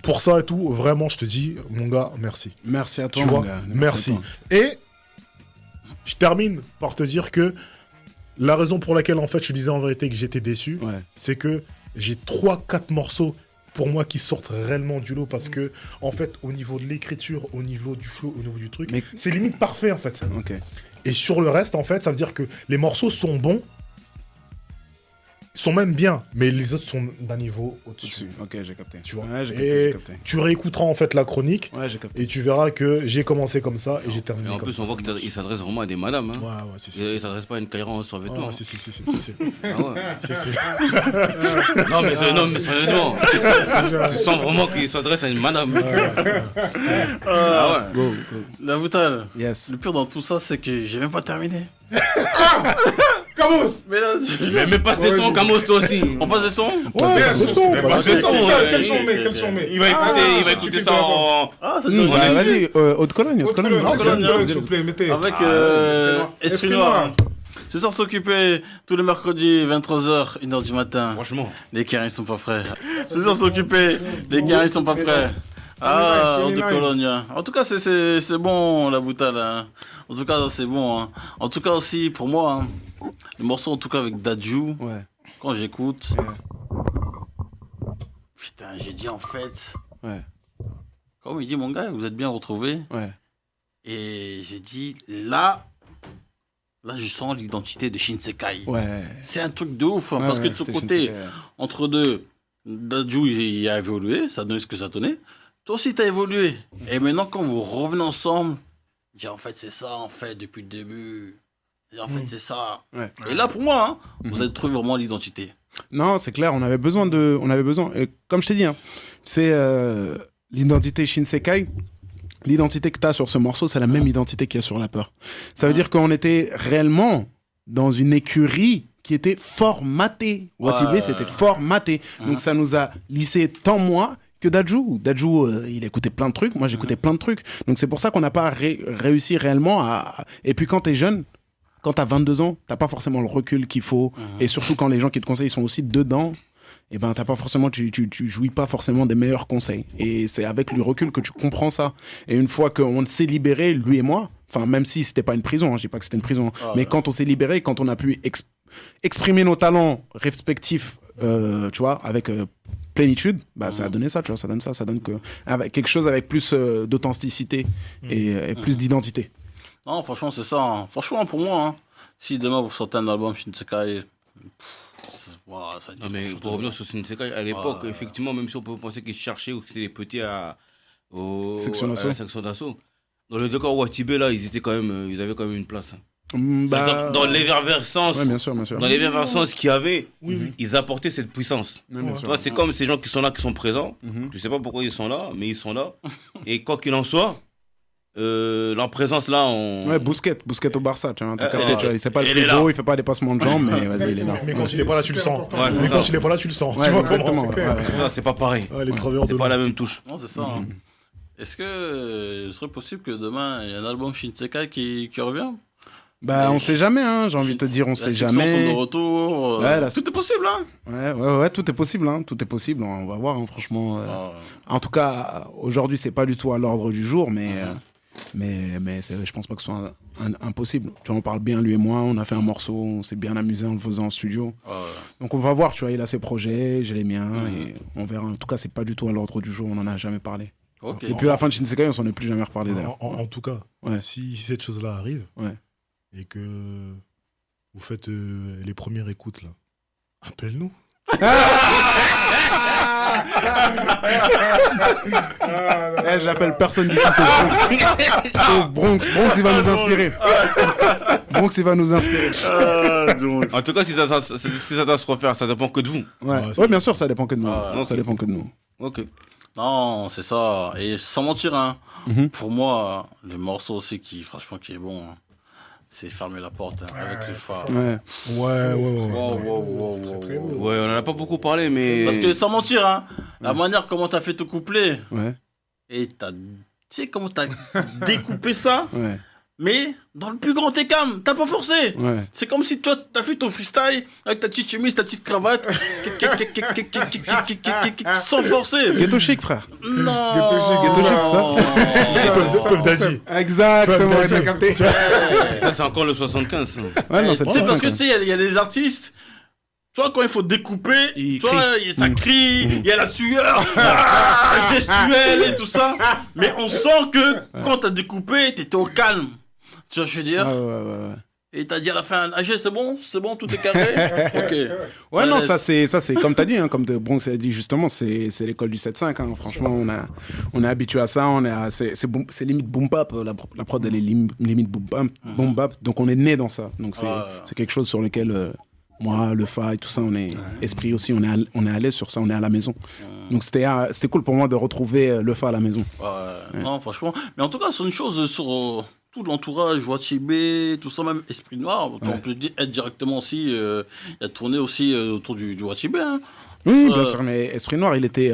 pour ça et tout, vraiment, je te dis, mon gars, merci. Merci à toi, Tu mon vois, gars. merci. à toi. Et je termine par te dire que la raison pour laquelle en fait je disais en vérité que j'étais déçu, Ouais. c'est que j'ai 3-4 morceaux pour moi qui sortent réellement du lot parce que en fait au niveau de l'écriture, au niveau du flow, au niveau du truc, Mais- c'est limite parfait en fait. Ok. Et sur le reste en fait, ça veut dire que les morceaux sont bons, sont même bien, mais les autres sont d'un niveau au-dessus. Ok, j'ai capté. Tu vois. Ouais, j'ai capté, Et j'ai capté. tu réécouteras en fait la chronique Ouais, j'ai capté. et tu verras que j'ai commencé comme ça et j'ai terminé Et en comme plus, ça. on voit qu'il s'adresse vraiment à des madames. Hein. Ouais, si. Il s'adresse pas à une caïra sur vêtements. Ouais, si. Ah ouais. Si. Non, mais sérieusement, tu sens vraiment qu'il s'adresse à une madame. Ah ouais. La Boutal, Yes. le pire dans tout ça, c'est que j'ai même pas terminé. Camos! Mais là, Mais passe des sons, Camos, toi aussi. On passe des sons Ouais, c'est son, Mais bah, passe des sons. Quels sont mes, quels sont mes? Il va écouter ça en. Ah, ça Bah, vas-y. vas-y, Haute Cologne, Haute Cologne. Haute Cologne, Cologne, s'il vous plaît, mettez. Avec Ah, Esprit Noir. Ce soir, s'occuper tous les mercredis, 23h, 1h du matin. Franchement. Les Kérins sont pas frères. Ce soir, s'occuper, les Kérins sont pas frères. Ah, de Cologne. En tout cas, c'est bon, la boutade. Hein. En tout cas, c'est bon. Hein. En tout cas, aussi, pour moi, hein, le morceau, en tout cas, avec Dadju, quand j'écoute, putain, j'ai dit en fait, comme il dit, mon gars, vous êtes bien retrouvés. Et j'ai dit, là, je sens l'identité de Shinsekai. C'est un truc de ouf, hein, parce que de ce côté, entre deux, Dadju, il a évolué, ça donnait ce que ça donnait. Toi aussi, t'as évolué. Et maintenant, quand vous revenez ensemble, dis en fait, c'est ça, en fait, depuis le début. Et en fait, c'est ça. Et là, pour moi, hein, vous avez trouvé vraiment l'identité. Non, c'est clair, on avait besoin. Comme je t'ai dit, hein, c'est l'identité Shinsekai. L'identité que tu as sur ce morceau, c'est la même identité qu'il y a sur La Peur. Ça veut dire qu'on était réellement dans une écurie qui était formatée. Watibé, c'était formaté. Donc ça nous a lissé tant moi que Dadju. Dadju, il écoutait plein de trucs. Moi, j'écoutais plein de trucs. Donc c'est pour ça qu'on n'a pas réussi réellement à... Et puis quand tu es jeune, quand tu as 22 ans, tu n'as pas forcément le recul qu'il faut. Et surtout quand les gens qui te conseillent sont aussi dedans, et ben t'as pas forcément, tu jouis pas forcément des meilleurs conseils. Et c'est avec le recul que tu comprends ça. Et une fois qu'on s'est libéré, lui et moi, enfin même si c'était pas une prison, hein, je dis pas que c'était une prison, mais quand on s'est libéré, quand on a pu exprimer nos talents respectifs, tu vois, avec plénitude, bah ça a donné ça, tu vois, ça donne avec quelque chose avec plus d'authenticité et plus d'identité. Non, franchement, c'est ça. Hein. Franchement, pour moi, hein, si demain vous sortez un album Shinsekai, non, mais pour revenir sur Shinsekai, à l'époque, effectivement, même si on peut penser qu'ils cherchaient ou que c'était les petits à la section d'assaut, dans le décor Watibé, là, ils avaient quand même une place. Hein. Dans l'effervescence, bien sûr. Dans l'effervescence qu'il y avait, ils apportaient cette puissance. Toi, c'est comme ces gens qui sont là, qui sont présents. Je sais pas pourquoi ils sont là, mais ils sont là. Et quoi qu'il en soit, leur présence là, Busquets au Barça, tu vois, tu vois, il sait pas le plus beau, il fait pas des passements de jambes, mais vas-y, il est là. Mais quand il est pas là, tu le sens. Mais quand il est pas là, tu le sens. Tu vois, exactement. C'est ça, c'est pas pareil. C'est pas la même touche. Non, c'est ça. Hein. Est-ce que ce serait possible que demain il y ait un album Shinsekai qui revient? Bah, on sait jamais, hein, j'ai envie de te dire, on sait jamais. De retour, tout est possible, hein. Ouais, tout est possible, hein, tout est possible, on va voir, hein, franchement. En tout cas, aujourd'hui, c'est pas du tout à l'ordre du jour, mais je pense pas que ce soit impossible. Tu vois, on parle bien, lui et moi, on a fait un morceau, on s'est bien amusé en le faisant en studio. Donc on va voir, tu vois, il a ses projets, j'ai les miens, et on verra. En tout cas, c'est pas du tout à l'ordre du jour, on en a jamais parlé. Depuis la fin de Shinsekai, on s'en est plus jamais reparlé d'ailleurs. En tout cas, si cette chose-là arrive, et que vous faites les premières écoutes, là, appelle-nous. J'appelle personne d'ici sauf Bronx. Bronx, il va nous inspirer. En tout cas, si ça doit se refaire, ça dépend que de vous. Ouais, bien sûr, ça dépend que de nous. Non, ça dépend que de nous. Ok. Non, c'est ça. Et sans mentir, hein, pour moi, le morceau aussi qui est bon, hein, c'est Fermer la porte avec le phare. Ouais, on en a pas beaucoup parlé, mais... Parce que sans mentir, hein, la manière comment t'as fait ton couplet, et tu sais comment t'as découpé ça, mais dans le plus grand écam, t'as pas forcé. C'est comme si toi, t'as fait ton freestyle avec ta petite chemise, ta petite cravate, sans forcer. Ghetto chic, frère. Non. Ghetto chic, ça. Exactement, t'as capté. Ça, c'est encore le 75. Ouais, non, c'est parce que tu sais, il y a des artistes. Tu vois, quand il faut découper, tu vois, ça crie, il y a la sueur, gestuelle et tout ça. Mais on sent que quand t'as découpé, t'étais au calme. Tu vois ce que je veux dire? Et t'as dit à la fin, c'est bon, tout est carré. Ok. Ouais, non, ça c'est comme t'as dit, hein, comme Bronx a dit justement, c'est l'école du 7-5. Hein. Franchement, on est habitué à ça. C'est limite boom bap. La prod elle est limite boom bap. Donc on est né dans ça. Donc c'est quelque chose sur lequel moi, le Fa et tout ça, on est esprit aussi, on est à l'aise sur ça, on est à la maison. Donc c'était cool pour moi de retrouver le Fa à la maison. Non, franchement. Mais en tout cas, c'est une chose sur tout l'entourage, Watibé, tout ça, même Esprit Noir. On peut être directement aussi, il a tourné aussi autour du Watibé. Hein. Oui, bien sûr, mais Esprit Noir, il était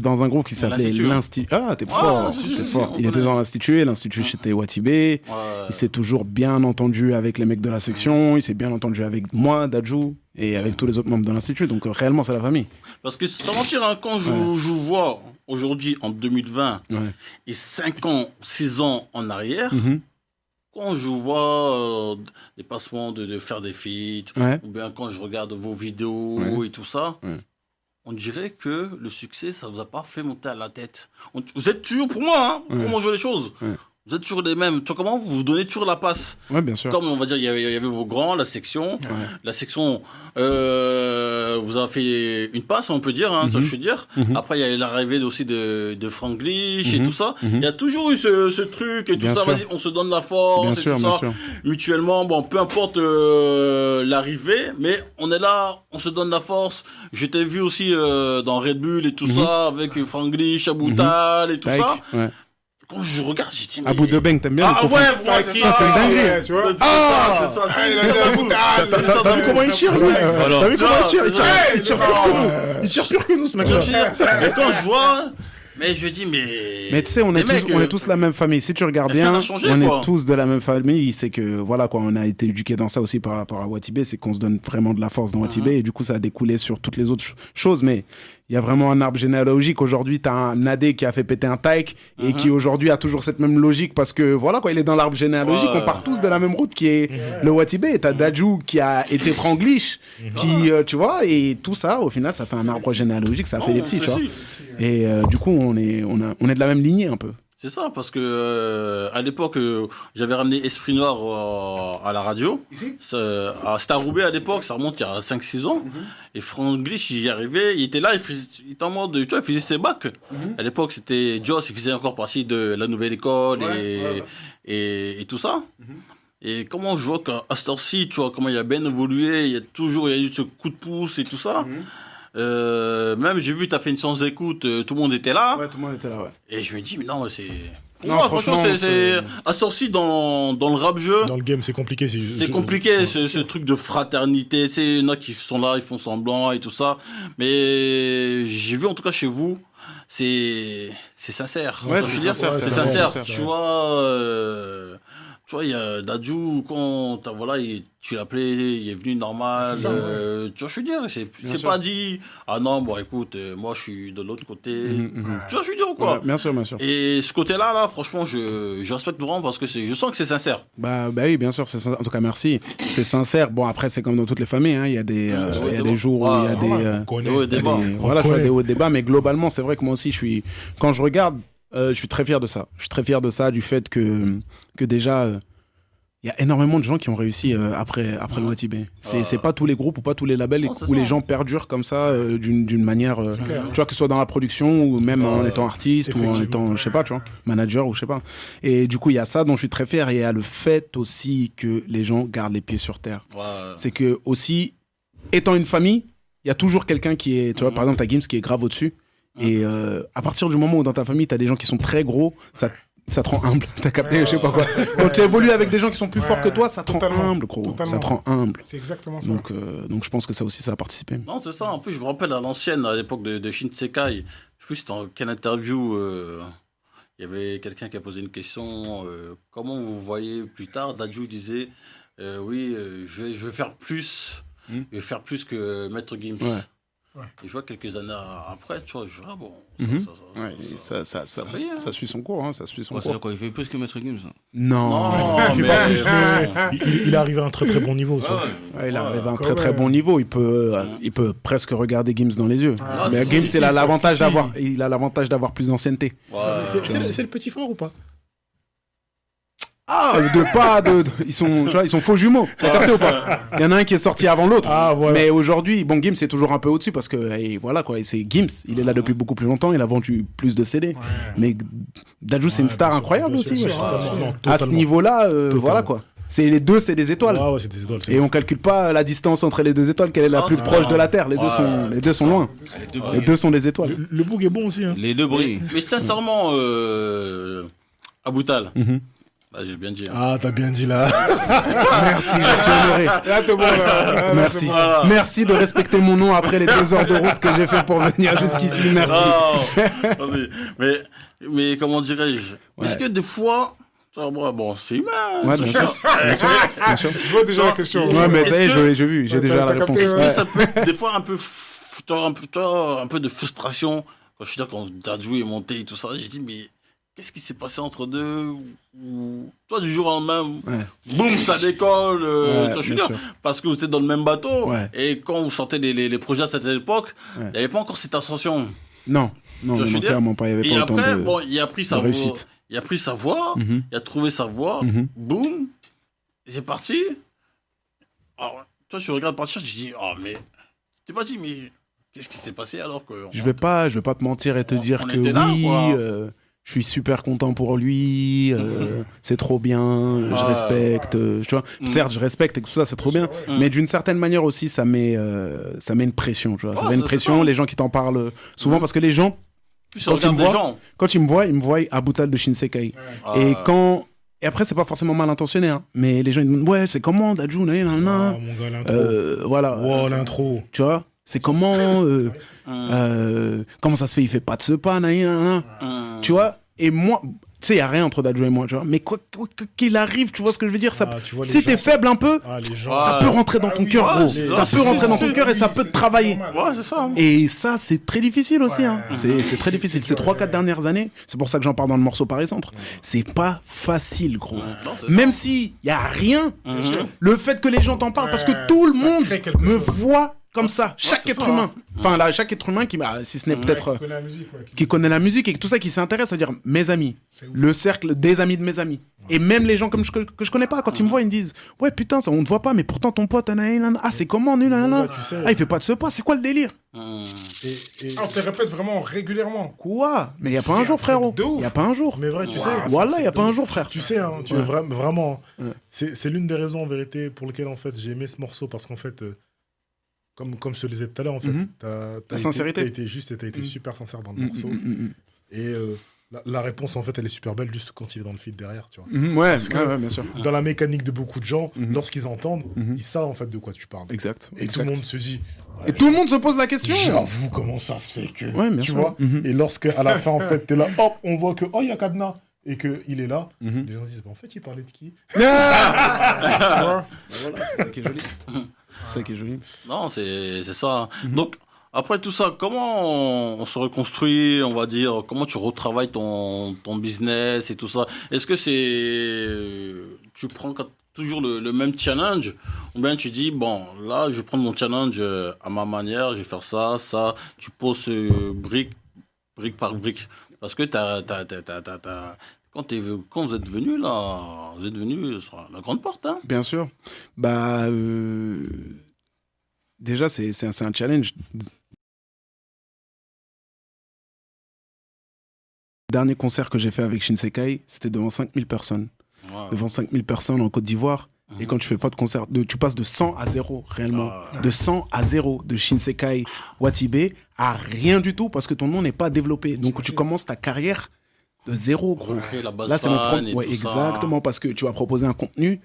dans un groupe qui s'appelait L'Institut. l'Institut. Ah, t'es fort, l'Institut, t'es si, fort. on Il était connaît. dans l'Institut, et l'Institut c'était Watibé. Il s'est toujours bien entendu avec les mecs de la section, il s'est bien entendu avec moi, Dadju, et avec tous les autres membres de l'Institut. Donc réellement, c'est la famille. Parce que sans mentir, hein, quand je vois aujourd'hui, en 2020, Ouais. et 5 ans, 6 ans en arrière, Mhm. quand je vois les passements de faire des feats, Ouais. ou bien quand je regarde vos vidéos Ouais. et tout ça, Ouais. on dirait que le succès, ça vous a pas fait monter à la tête. Vous êtes toujours, pour moi, hein, Ouais. comment je vois les choses, Ouais. vous êtes toujours les mêmes. Tu vois comment vous vous donnez toujours la passe. Ouais, bien sûr. Comme on va dire, il y avait vos grands, la section. La section, vous avez fait une passe, on peut dire, hein, tu vois ce que je veux dire. Après, il y a eu l'arrivée aussi de Franglish et tout ça. Il y a toujours eu ce truc et tout Bien ça. sûr. Vas-y, on se donne la force Bien et sûr, tout bien ça. sûr. Mutuellement, bon, peu importe l'arrivée, mais on est là, on se donne la force. Je t'ai vu aussi dans Red Bull et tout ça, avec Franglish, Aboutal et tout Taïk, ça. ouais. Quand je regarde, j'ai dit, mais... Abou Debeng, t'aimes bien Ah le ouais, conflit. moi, c'est Ça, c'est une dinguerie. Ouais, tu vois. C'est ça, c'est il a ça. dit Abou Tal. T'as vu comment il tire, lui T'as vu comment il tire Il tire pire que nous. Il tire pire que nous, ce Tu vois, je mec-là. veux dire, mais quand je vois, mais je dis, mais. Mais tu sais, on est tous la même famille. Si tu regardes rien bien, n'a changé, on quoi. est tous de la même famille. C'est que, voilà, quoi, on a été éduqués dans ça aussi par rapport à Watibé. C'est qu'on se donne vraiment de la force dans Watibé. Et du coup, ça a découlé sur toutes les autres choses. Mais il y a vraiment un arbre généalogique. Aujourd'hui, t'as un Nadé qui a fait péter un Taïk et qui aujourd'hui a toujours cette même logique parce que, voilà, quoi, il est dans l'arbre généalogique. Ouais. On part tous de la même route qui est le Watibé. Et t'as Dadju qui a été Franglish, qui, tu vois, et tout ça, au final, ça fait un arbre généalogique. Ça fait des petits, tu vois. Et du coup, on est de la même lignée un peu. C'est ça, parce que à l'époque, j'avais ramené Esprit Noir à la radio. Ici C'était à Roubaix à l'époque, ça remonte il y a 5-6 ans. Et Franglish, il y arrivait, il était là, il était en mode, tu vois, il faisait ses bacs. À l'époque, c'était Joss, il faisait encore partie de la nouvelle école et tout ça. Et comment je vois qu'à cette heure-ci, tu vois, comment il a bien évolué, il y a eu ce coup de pouce et tout ça. Même j'ai vu, tu as fait une séance d'écoute, tout le monde était là. Ouais, tout le monde était là, ouais. Et je me dis, mais non, c'est. Pour Non, moi, franchement, franchement, c'est. À cette heure-ci, dans le rap-jeu, Dans le game, c'est compliqué. c'est compliqué, ce truc de fraternité. Tu sais, il y en a qui sont là, ils font semblant et tout ça. Mais j'ai vu, en tout cas, chez vous, c'est sincère. Ouais, Ça, je c'est veux dire, sincère, c'est c'est sincère. sincère. Tu vois. Tu vois, il y a Dadju, quand voilà, tu l'appelais, il est venu normal. C'est ça, tu vois, je veux dire, c'est sûr. pas dit, ah non, bon, écoute, moi, je suis de l'autre côté. Tu vois, je veux dire, ou quoi. Ouais, bien sûr, bien sûr. Et ce côté-là, là, franchement, je respecte vraiment parce que je sens que c'est sincère. Bah oui, bien sûr, c'est sincère. En tout cas, merci. C'est sincère. Bon, après, c'est comme dans toutes les familles. Hein. Il y a des, il y a des jours où il y a des, On connaît. Ouais, il y a débat. des- voilà, tu vois, des hauts débats. Mais globalement, c'est vrai que moi aussi, quand je regarde, je suis très fier de ça. Je suis très fier de ça, du fait que déjà, il y a énormément de gens qui ont réussi après le Watibé. C'est pas tous les groupes ou pas tous les labels Non, c'est où ça. les gens perdurent comme ça d'une manière, tu vois, que ce soit dans la production ou même en étant artiste ou en étant, je sais pas, tu vois, manager ou je sais pas. Et du coup, il y a ça dont je suis très fier et il y a le fait aussi que les gens gardent les pieds sur terre. Ouais. C'est que aussi, étant une famille, il y a toujours quelqu'un qui est, tu vois, par exemple, t'as Gims qui est grave au-dessus. Et à partir du moment où dans ta famille, t'as des gens qui sont très gros, ça te rend humble. T'as capté, je sais pas quoi. Quand tu évolues avec des gens qui sont plus forts que toi, ça te rend Totalement. humble, gros. Totalement. Ça te rend humble. C'est exactement ça. Donc je pense que ça aussi, ça a participé. Non, c'est ça. En plus, je me rappelle à l'ancienne, à l'époque de Shinsekai, je sais plus c'était dans quelle interview, il y avait quelqu'un qui a posé une question, comment vous voyez plus tard, Dadju disait, oui, je vais faire plus, je vais faire plus que Maître Gims. Ouais. Et je vois quelques années après, tu vois, je vois, bon, Ouais, et ça paye, hein. ça suit son cours, hein, ça suit son Ouais, c'est cours. quoi, il fait plus que Maître Gims. Non. Non, mais pas plus, bon. Il est arrivé à un très très bon niveau. tu vois. Ouais, il arrive à un quand très très même. bon niveau. Il peut presque regarder Gims dans les yeux. Ah, Mais si, Gims, si, il a ça l'avantage se titille. d'avoir plus d'ancienneté. Ouais. C'est le petit frère ou pas? Ah, ils sont faux jumeaux. T'as capté ou pas? Il y en a un qui est sorti avant l'autre. Ah, voilà. Mais aujourd'hui, bon, Gims est toujours un peu au-dessus parce que, et voilà quoi, et c'est Gims. Il est là depuis beaucoup plus longtemps. Il a vendu plus de CD. Mais Dadju, c'est une star bien sûr, incroyable bien sûr, aussi. bien sûr, wesh. totalement, non, À ce totalement. niveau-là, voilà quoi. C'est les deux, c'est des étoiles. Ah ouais, c'est des étoiles. c'est Et on calcule pas la distance entre les deux étoiles, quelle est la Non, plus c'est proche vrai. de la Terre. Les deux sont loin. Les deux Les brillent. deux sont des étoiles. Le boug est bon aussi. Hein. Les deux brillent. Mais sincèrement, Aboutal, Mhm. Bah, j'ai bien dit. Hein. Ah, t'as bien dit là. Merci, je suis honoré. Là, t'es bon, là. Là, Merci. c'est bon. Voilà. Merci de respecter mon nom après les 2 heures de route que j'ai fait pour venir jusqu'ici. Merci. Non, mais comment dirais-je? Est-ce que des fois, bon, c'est humain. Ouais, bien sûr. Bien sûr. Bien sûr. Je vois déjà la question. Ouais, mais ça y est, Est-ce que- j'ai vu, j'ai déjà la t'as réponse. capté, Est-ce que Ouais. ça peut être des fois un peu, un peu de frustration quand je suis là, quand Dadju est monté et tout ça, j'ai dit, mais qu'est-ce qui s'est passé entre deux? Ou toi, du jour au lendemain, boum, ça décolle. Ouais, tu vois, je suis bien là, sûr. parce que vous étiez dans le même bateau. Ouais. Et quand vous sortez les projets à cette époque, il Ouais. n'y avait pas encore cette ascension. Non, non, Tu vois, je non, veux dire. clairement pas. Il n'y avait Et pas autant après, de... bon, il a pris sa de voix. réussite. Il a pris sa voix, Mhm. il a trouvé sa voix, Mhm. boum, et c'est parti. Alors, toi, je regarde partir, je dis, oh, mais. Tu t'es pas dit, mais qu'est-ce qui s'est passé alors que. Je vais pas te mentir et te on- dire on que était là, oui, quoi. je suis super content pour lui, c'est trop bien, je Ah. respecte, tu vois. Mm. Certes, je respecte et tout ça, c'est trop bien, Mm. mais d'une certaine manière aussi, ça met une pression, tu vois. Ça Ouais, met une c'est pression, ça. les gens qui t'en parlent souvent, Mm. parce que les gens, Plus quand on regarde tu me des vois- gens. quand ils me voient à Boutal de Shinsekai. Ah. Et après, c'est pas forcément mal intentionné, hein, mais les gens ils me demandent, ouais, c'est comment, Dadju, nanana, Ah, mon gars, l'intro. voilà. Wow, l'intro. Tu vois, c'est comment, comment ça se fait, il fait pas de ce pas, nanana. Tu vois, et moi, tu sais, il n'y a rien entre Dadju et moi, tu vois, mais quoi qu'il arrive, tu vois ce que je veux dire, ça, Ah, tu vois, les si t'es gens- faible un peu, Ah, les gens. ça Ouais. peut rentrer dans ton oui, cœur, ouais, gros. c'est- Ça c'est- peut rentrer dans c'est- ton cœur et ça peut te travailler. Ouais, c'est ça. Et ça, c'est très difficile aussi. Hein. Ouais. C'est très difficile. Ces 3-4 dernières années, c'est pour ça que j'en parle dans le morceau Paris Centre. C'est pas facile, gros. Non, c'est Même si y a rien, Mhm. le fait que les gens t'en parlent, parce que Ouais, tout le ça monde crée quelque me chose. voit comme ça. Chaque c'est être ça, humain. Enfin, là, chaque être humain qui m'a, si ce n'est peut-être Qui connaît la musique, ouais, qui connaît la musique et tout ça, qui s'intéresse, c'est-à-dire mes amis, C'est ouf. le cercle des amis de mes amis. Et même les gens comme que je connais pas, quand ils me voient, ils me disent, ouais, putain, ça, on te voit pas, mais pourtant ton pote, ah, c'est comment, nanana. Tu sais. Ah, il fait pas de ce pas, c'est quoi le délire? Et- Ah, on te répète vraiment régulièrement. Quoi? Mais y a pas C'est un un jour, truc frérot. de ouf. Y a pas un jour. Mais vrai, tu sais. Voilà, y a pas un jour, frère. Tu sais, hein, tu Ouais. vraiment, Ouais. c'est l'une des raisons en vérité pour lesquelles en fait j'ai aimé ce morceau parce qu'en fait, comme je te le disais tout à l'heure, en fait, Mhm. t'as La sincérité. T'as été juste et t'as été Mhm. super sincère dans le morceau. Et la réponse en fait, elle est super belle juste quand il est dans le feed derrière, tu vois. Ouais, Parce que- ouais, bien sûr. Dans la mécanique de beaucoup de gens, Mhm. lorsqu'ils entendent, Mhm. ils savent en fait de quoi tu parles. Exact. Et tout le monde se dit, Et tout le monde se pose la question. j'avoue comment ça se fait que. Ouais, bien tu sûr. vois. Mhm. Et lorsque à la fin en fait t'es là, hop, on voit que oh il y a Kadna et que il est là. Mhm. Les gens disent bah, en fait il parlait de qui? Voilà, c'est ça qui est joli. C'est ça qui est joli. Non, c'est ça. Donc, après tout ça, comment on se reconstruit, on va dire, comment tu retravailles ton business et tout ça? Est-ce que tu prends toujours le même challenge, ou bien tu dis, bon, là, je vais prendre mon challenge à ma manière, je vais faire ça, tu poses brique par brique. Parce que quand vous êtes venu là, vous êtes venu sur la grande porte, hein? Bien sûr. Bah, déjà, c'est un challenge. Le dernier concert que j'ai fait avec Shinsekai, c'était devant 5000 personnes. Ouais. Devant 5000 personnes en Côte d'Ivoire. Et quand tu fais pas de concert, tu passes de 100 à 0 réellement. De 100 à 0 de Shinsekai Watibe à rien du tout parce que ton nom n'est pas développé. Donc tu commences ta carrière de 0, gros. Recréer la base Là, c'est mon fan problème. et Ouais, tout ça. exactement, parce que tu vas proposer un contenu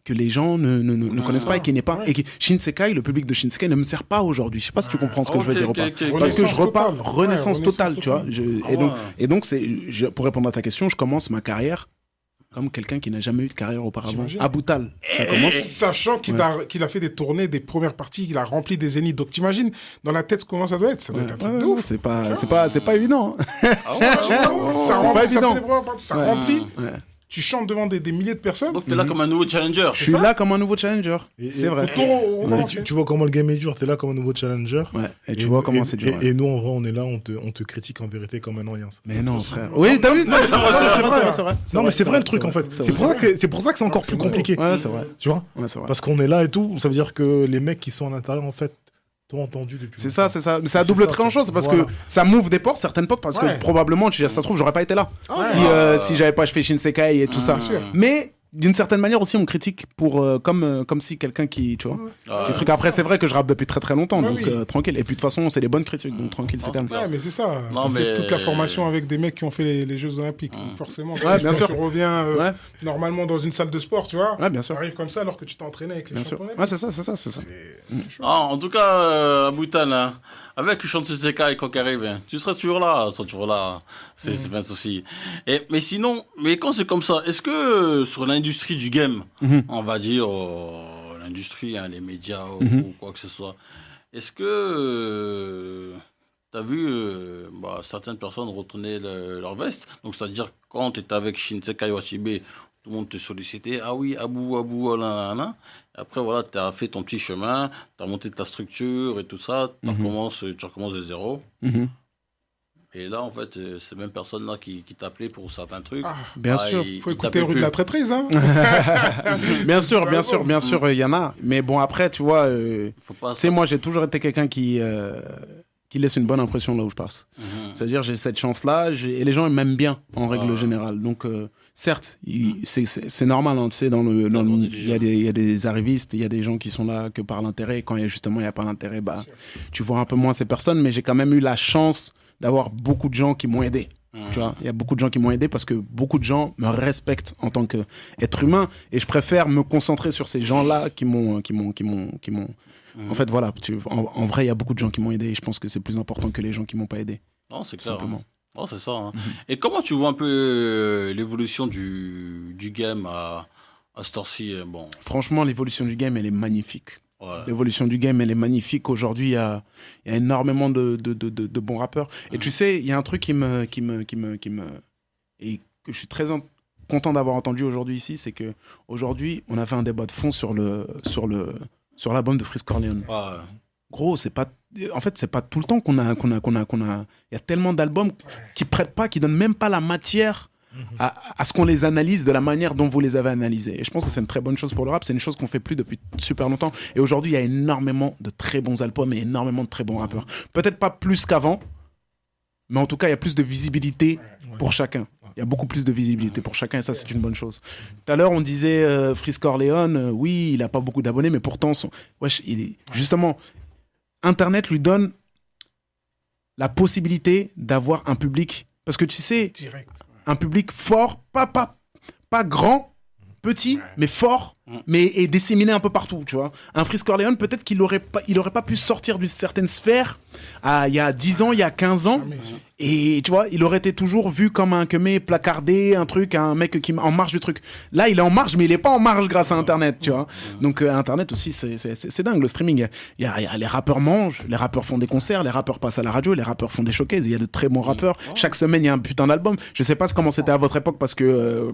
que les gens ne connaissent pas et qui n'est pas. Ouais. Et qui, Shinsekai, le public de Shinsekai ne me sert pas aujourd'hui. Je sais pas si tu comprends ce que je veux Ok, dire ok, ou pas. ok. Parce que Renaissance je repars, totale. renaissance Ouais, totale, renaissance tu vois. totale. Ah ouais. Et donc pour répondre à ta question, je commence ma carrière comme quelqu'un qui n'a jamais eu de carrière auparavant. T'imagines À Boutal. Ça commence. Sachant qu'il a fait des tournées, des premières parties, qu'il a rempli des zéniths. Donc t'imagines, dans la tête, comment ça doit être? Ça doit être un truc Ouais, de ouais, ouf. c'est pas évident. hein. Ah ouais, Ça c'est remplit, pas ça évident. fait des premières parties, ça Ouais. remplit. Ouais. Tu chantes devant des milliers de personnes. Donc, t'es là comme un nouveau challenger. Je suis là comme un nouveau challenger. Et- C'est et- vrai. Et tu vois comment le game est dur, t'es là comme un nouveau challenger. Ouais. Et tu vois comment c'est dur. ouais. Et nous, en vrai, on est là, on te critique en vérité comme un noyance. Mais non, frère. Oui, t'as vu ça? C'est vrai. Non, mais c'est vrai le truc en fait. C'est pour ça que c'est encore plus compliqué. Ouais, c'est vrai. Tu vois? Ouais, c'est vrai. Parce qu'on est là et tout, ça veut dire que les mecs qui sont à l'intérieur, en fait, t'ont entendu depuis. C'est ça, c'est ça. Mais c'est à C'est double ça, tranchant, c'est- c'est parce voilà. que ça m'ouvre des portes, certaines portes, parce Ouais. que probablement, ça se trouve, j'aurais pas été là. Si j'avais pas fait Shinsekai et tout ça. sûr. Mais d'une certaine manière aussi, on critique comme si quelqu'un qui, tu vois, des trucs. Après, c'est vrai que je rappe depuis très très longtemps, donc tranquille. Et puis de toute façon, c'est des bonnes critiques, donc tranquille, c'est calme. Ouais, mais c'est ça. Non, On fait mais- toute la formation avec des mecs qui ont fait les Jeux Olympiques. Donc forcément, Ouais, bien quand sûr. tu reviens Ouais. normalement dans une salle de sport, tu vois, Ouais, bien sûr. tu arrives comme ça alors que tu t'es entraîné avec les Bien sûr. champions. Ouais, c'est ça. En tout cas, Aboutan, hein, avec Shinsekai Sekai quand il arrive, hein, tu seras toujours là, c'est pas un souci. Mais sinon, mais quand c'est comme ça, est-ce que sur l'industrie du game, on va dire l'industrie, hein, les médias ou quoi que ce soit, est-ce que t'as vu certaines personnes retourner leur veste, donc c'est-à-dire quand tu étais avec Shinsekai Wachibe, tout le monde te sollicitait, ah oui, Abou, oh là là là. Après, voilà, tu as fait ton petit chemin, tu as monté ta structure et tout ça, tu recommences de zéro. Et là, en fait, ces mêmes personnes-là qui t'appelaient pour certains trucs. Bien sûr. Il faut écouter Rue de la Traîtrise, hein. Bien sûr, il y en a. Mais bon, après, tu vois, Faut pas tu sais, moi, j'ai toujours été quelqu'un qui laisse une bonne impression là où je passe. C'est-à-dire, j'ai cette chance-là, et les gens ils m'aiment bien, en règle générale. Donc, certes, c'est normal, hein, tu sais, il y a des arrivistes, il y a des gens qui sont là que par l'intérêt. Quand il n'y a pas d'intérêt, bah, tu vois un peu moins ces personnes. Mais j'ai quand même eu la chance d'avoir beaucoup de gens qui m'ont aidé. Tu vois, il y a beaucoup de gens qui m'ont aidé parce que beaucoup de gens me respectent en tant qu'être humain, et je préfère me concentrer sur ces gens-là qui m'ont En fait, voilà, en vrai, il y a beaucoup de gens qui m'ont aidé, et je pense que c'est plus important que les gens qui m'ont pas aidé. Non, c'est clair. Simplement. Non, c'est ça. Hein. Et comment tu vois un peu l'évolution du game à ce temps-ci bon. Franchement, l'évolution du game, elle est magnifique. Ouais. L'évolution du game, elle est magnifique. Aujourd'hui, il y a énormément de bons rappeurs. Et tu sais, il y a un truc qui me et que je suis très content d'avoir entendu aujourd'hui ici, c'est que aujourd'hui, on a fait un débat de fond sur l'album de Freeze Corleone. Ouais. Gros, c'est pas tout le temps qu'on a. Il y a tellement d'albums qui prêtent pas, qui donnent même pas la matière à ce qu'on les analyse de la manière dont vous les avez analysés. Et je pense que c'est une très bonne chose pour le rap. C'est une chose qu'on fait plus depuis super longtemps. Et aujourd'hui, il y a énormément de très bons albums et énormément de très bons rappeurs. Peut-être pas plus qu'avant, mais en tout cas, il y a plus de visibilité pour chacun. Il y a beaucoup plus de visibilité pour chacun, et ça, c'est une bonne chose. Tout à l'heure, on disait Freeze Corleone, oui, il n'a pas beaucoup d'abonnés, mais pourtant, justement, Internet lui donne la possibilité d'avoir un public. Parce que tu sais, Direct. un public fort, pas grand, petit, mais fort, et disséminé un peu partout, tu vois. Un Freeze Corleone, peut-être qu'il aurait pas pu sortir d'une certaine sphère il y a 10 ans, il y a 15 ans. Et tu vois, il aurait été toujours vu comme un placardé, un mec qui en marge du truc. Là, il est en marge, mais il est pas en marge grâce à Internet, tu vois. Donc Internet aussi, c'est dingue, le streaming. Les rappeurs mangent, les rappeurs font des concerts, les rappeurs passent à la radio, les rappeurs font des showcases. Il y a de très bons rappeurs. Chaque semaine, il y a un putain d'album. Je sais pas comment c'était à votre époque parce que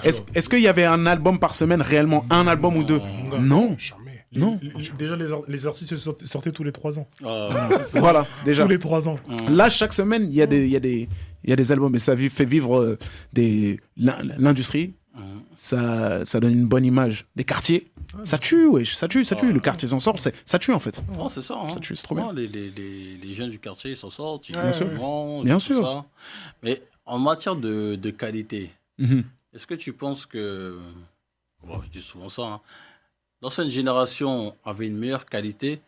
est-ce qu'il y avait un album par semaine, réellement un album ou deux? Non. Jamais. Non. Déjà, les artistes sortaient tous les 3 ans. Voilà, déjà. Tous les 3 ans. Là, chaque semaine, il y a des albums, et ça fait vivre l'industrie. Ça donne une bonne image des quartiers. Ça tue, wesh, ça tue. Le quartier s'en sort, ça tue en fait. Non, c'est ça. Hein. Ça tue, c'est trop bien. Les jeunes du quartier, ils s'en sortent. Bien sûr. Bien sûr. Ça. Mais en matière de qualité, est-ce que tu penses que... Bon, je dis souvent ça. Hein. L'ancienne génération avait une meilleure qualité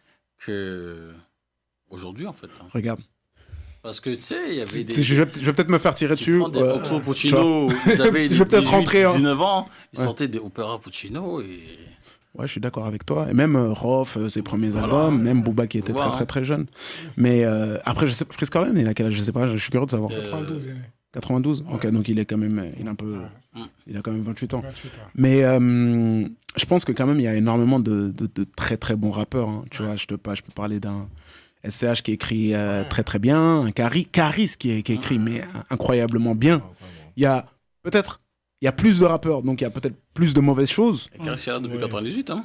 qu'aujourd'hui, en fait. Hein. Regarde. Parce que, tu sais, il y avait des... Je vais peut-être me faire tirer dessus. Des Oxo Puccino, ils avaient je vais peut-être 18, rentrer. 19 ans, ils sortaient des Opéra Puccino et... Ouais, je suis d'accord avec toi. Et même Rof, ses premiers albums, même Booba qui était très jeune. Mais après, je sais pas, Freeze Corleone, il a quel âge? Je sais pas, je suis curieux de savoir. 92 années. 92. Ok, donc il est quand même, il a quand même 28 ans. 28 ans. Mais je pense que quand même il y a énormément de très très bons rappeurs. Hein. Tu vois, je peux parler d'un SCH qui écrit très très bien, un Caris qui écrit mais incroyablement bien. Il y a plus de rappeurs, donc il y a peut-être plus de mauvaises choses. Et Caris est là depuis 98, hein.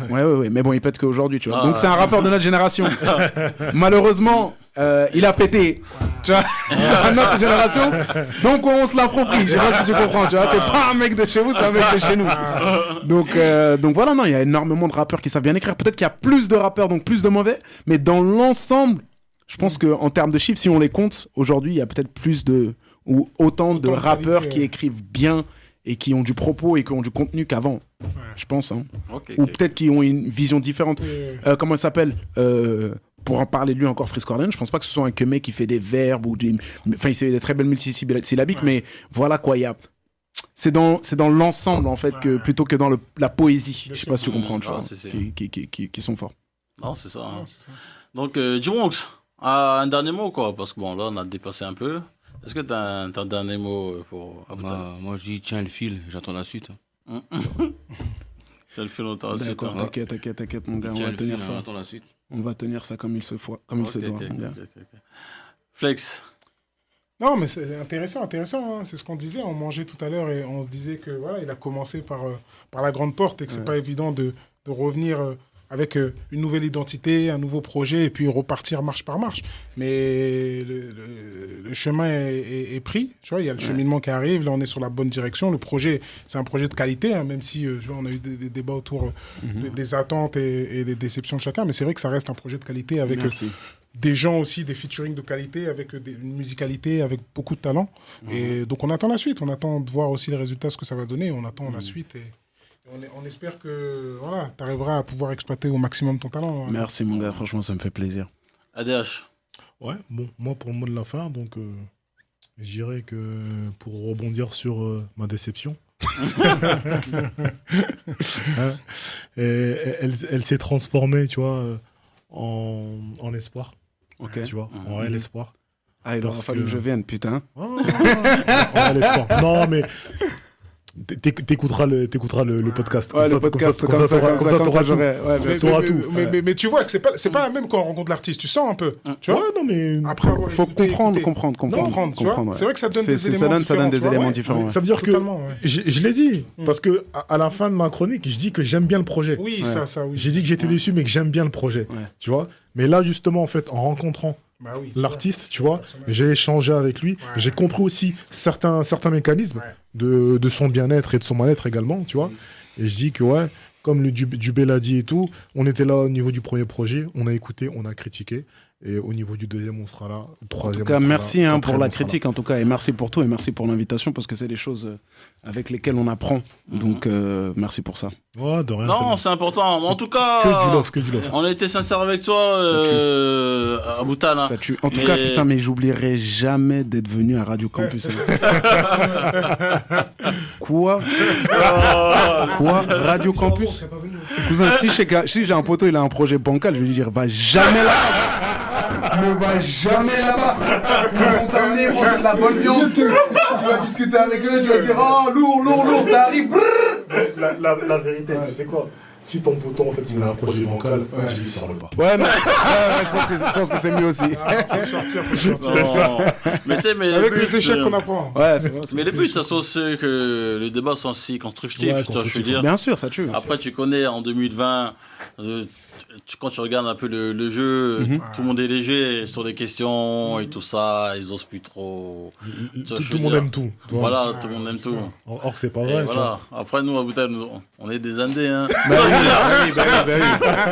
Ouais, mais bon, il pète qu'aujourd'hui, tu vois. Donc c'est un rappeur de notre génération. Malheureusement, il a pété, tu vois, à notre génération. Donc on se l'approprie, je sais pas si tu comprends, tu vois. C'est pas un mec de chez vous, c'est un mec de chez nous. Donc voilà, non, il y a énormément de rappeurs qui savent bien écrire. Peut-être qu'il y a plus de rappeurs, donc plus de mauvais, mais dans l'ensemble, je pense qu'en termes de chiffres, si on les compte, aujourd'hui, il y a peut-être plus ou autant de rappeurs qui écrivent bien et qui ont du propos et qui ont du contenu qu'avant, je pense. Hein. Ok, Ou ok. peut-être qui ont une vision différente. Comment ça s'appelle pour en parler de lui encore, Frisk Orleans, je pense pas que ce soit un mec qui fait des verbes ou des... Enfin, il fait des très belles multisyllabiques, mais voilà quoi, c'est dans l'ensemble, en fait, que, plutôt que dans la poésie. Je sais pas si tu comprends, tu vois, qui sont forts. Non, c'est ça. Hein. Ah, c'est ça. Donc, J-Wonks, un dernier mot, quoi, parce que bon, là, on a dépassé un peu. Est-ce que t'as un dernier mot pour Aboutal? Moi, je dis, tiens le fil, j'attends la suite. T'as le fil longtemps ensuite. D'accord, Hein. t'inquiète, mon gars, on Tiens va le tenir fil, ça. j'attends la suite. On va tenir ça comme il se doit, mon gars. Ok. Flex. Non, mais c'est intéressant. Hein. C'est ce qu'on disait. On mangeait tout à l'heure et on se disait que voilà, il a commencé par la grande porte et que c'est pas évident de revenir avec une nouvelle identité, un nouveau projet et puis repartir marche par marche. Mais le chemin est pris. Tu vois, il y a le cheminement qui arrive. Là, on est sur la bonne direction. Le projet, c'est un projet de qualité, hein, même si tu vois, on a eu des débats autour des attentes et des déceptions de chacun. Mais c'est vrai que ça reste un projet de qualité avec des gens aussi, des featuring de qualité, avec une musicalité, avec beaucoup de talent. Et donc, on attend la suite. On attend de voir aussi les résultats, ce que ça va donner. On attend la suite et on espère que voilà, tu arriveras à pouvoir exploiter au maximum ton talent. Merci, mon gars. Franchement, ça me fait plaisir. ADH. Ouais, bon, moi pour le mot de la fin, donc je dirais que pour rebondir sur ma déception, hein, elle s'est transformée, tu vois, en espoir. Ok. Tu vois, en réel espoir. Ah, il aura Parce fallu que que je vienne, putain. En réel espoir. Non, mais t'écouteras le podcast. Ouais, le podcast, comme ça, j'aurais. Ouais, Mais t'auras tout. Mais tu vois que c'est pas la même quand on rencontre l'artiste. Tu sens un peu. Tu vois, non, mais après avoir faut écouté, comprendre. tu vois. Ouais. C'est vrai que ça donne des éléments différents. Ça donne des tu vois, éléments ouais. différents. ça veut dire que Totalement, ouais. je l'ai dit, parce que à la fin de ma chronique, je dis que j'aime bien le projet. Oui, Ouais. ça, oui. J'ai dit que j'étais déçu, mais que j'aime bien le projet. Ouais. Tu vois. Mais là, justement, en fait, en rencontrant Bah oui, tu l'artiste, tu vois, j'ai échangé avec lui, j'ai compris aussi certains mécanismes Ouais. de son bien-être et de son mal-être également, tu vois. Et je dis que, ouais, comme le Dubé l'a dit et tout, on était là au niveau du premier projet, on a écouté, on a critiqué. Et au niveau du deuxième, on sera là. Le En troisième, tout cas, on sera merci là. pour Quatrième, la on sera là. critique, en tout cas, et merci pour tout, et merci pour l'invitation, parce que c'est des choses avec lesquelles on apprend. Donc, merci pour ça. Ouais, de rien. Non, c'est c'est important. Mais en tout cas, que du love. on a été sincère avec toi, Aboutal. Hein. Ça tue. En tout Mais- cas, putain, mais j'oublierai jamais d'être venu à Radio Campus. Quoi Radio Campus Cousin, si j'ai un poteau, il a un projet bancal, je vais lui dire, va jamais là-bas. Ne va jamais là-bas. Ils vont t'amener manger de la bonne viande. Tu vas discuter avec eux, tu vas dire, oh, lourd, t'arrives. La vérité, tu sais quoi? Si ton poton, en fait, il a un projet bancal, je lui sors le pas. Ouais, non. Je pense que c'est mieux aussi. Faut le sortir. Non. Mais tu sais, mais Avec le but, les échecs qu'on apprend. Ouais, c'est vrai. Mais le but, ça c'est aussi que le débat soit aussi constructif, Ouais, tu vois, je veux dire. Bien sûr, ça tue. Après, tu connais en 2020, quand tu regardes un peu le jeu, tout le monde est léger sur les questions et tout ça, ils osent plus trop. Tu vois, je Tout veux le monde dire. aime tout. tu vois. Voilà, tout le monde aime tout. Or que c'est pas Et vrai. tu voilà. Après, nous, à Bouteille, on est des Indés, hein.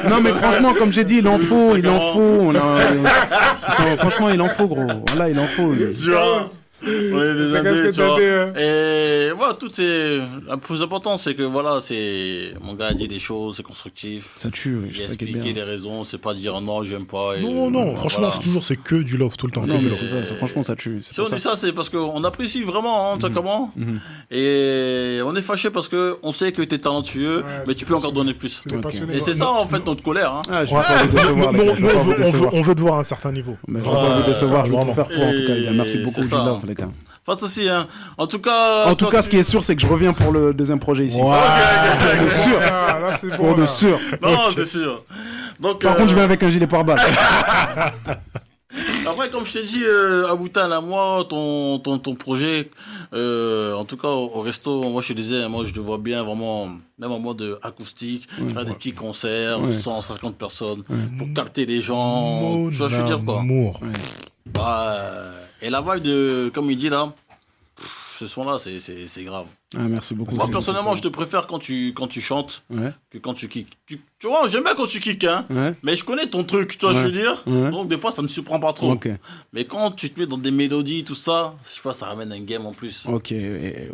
Non, mais franchement, comme j'ai dit, il en faut. Franchement, il en faut, gros. Voilà, il en faut. Tu vois, on est des C'est Indés, casquette tu vois. d'Indés, hein. Et voilà, tout est. Le plus important, c'est que voilà, c'est. Mon gars a dit des choses, c'est constructif. Ça tue, oui, Il c'est a ça qui est expliqué bien. les raisons, c'est pas dire non, j'aime pas. Et, Non, franchement, voilà. c'est que du love tout le temps. Non, que du mais love. c'est ça, franchement, ça tue. C'est Si on pour dit ça. ça, c'est parce qu'on apprécie vraiment, hein, tu sais comment. Et on est fâché parce qu'on sait que t'es talentueux, Ouais, mais c'est tu peux encore passionné. donner plus. C'est des passionnés. Et c'est ça, en fait, notre colère. Hein. Ah, je vais pas vous décevoir, les Non, gars. Je vais pas vous décevoir. on veut te voir à un certain niveau. Mais je vais pas vous décevoir, je vais tout vraiment. faire pour, en tout cas, les gars. Merci Et beaucoup, c'est du ça. love, les gars. Pas de soucis, hein. En tout cas. En tout cas, ce qui est sûr, c'est que je reviens pour le deuxième projet ici. C'est C'est sûr. ça, là, c'est bon. Pour de là. sûr. Non, c'est sûr. Donc, Par contre, je viens avec un gilet pare-balles. Après, comme je t'ai dit, Aboutan, là, moi, ton projet, en tout cas, au resto, moi, je te disais, moi, je te vois bien vraiment, même en mode acoustique, faire des petits concerts, Ouais. 150 personnes, pour capter les gens. Tu vois, je veux dire, quoi. Amour. Bah, et la vibe de, comme il dit là, ce son-là, c'est grave. Ah, merci beaucoup. Moi, personnellement, je te préfère quand tu chantes Ouais. que quand tu kicks. Tu vois, j'aime bien quand tu kicks, hein. Ouais. Mais je connais ton truc, tu vois, je veux dire. Ouais. Donc, des fois, ça me surprend pas trop. Ok. Mais quand tu te mets dans des mélodies, tout ça, je sais pas, ça ramène un game en plus. Ok. Et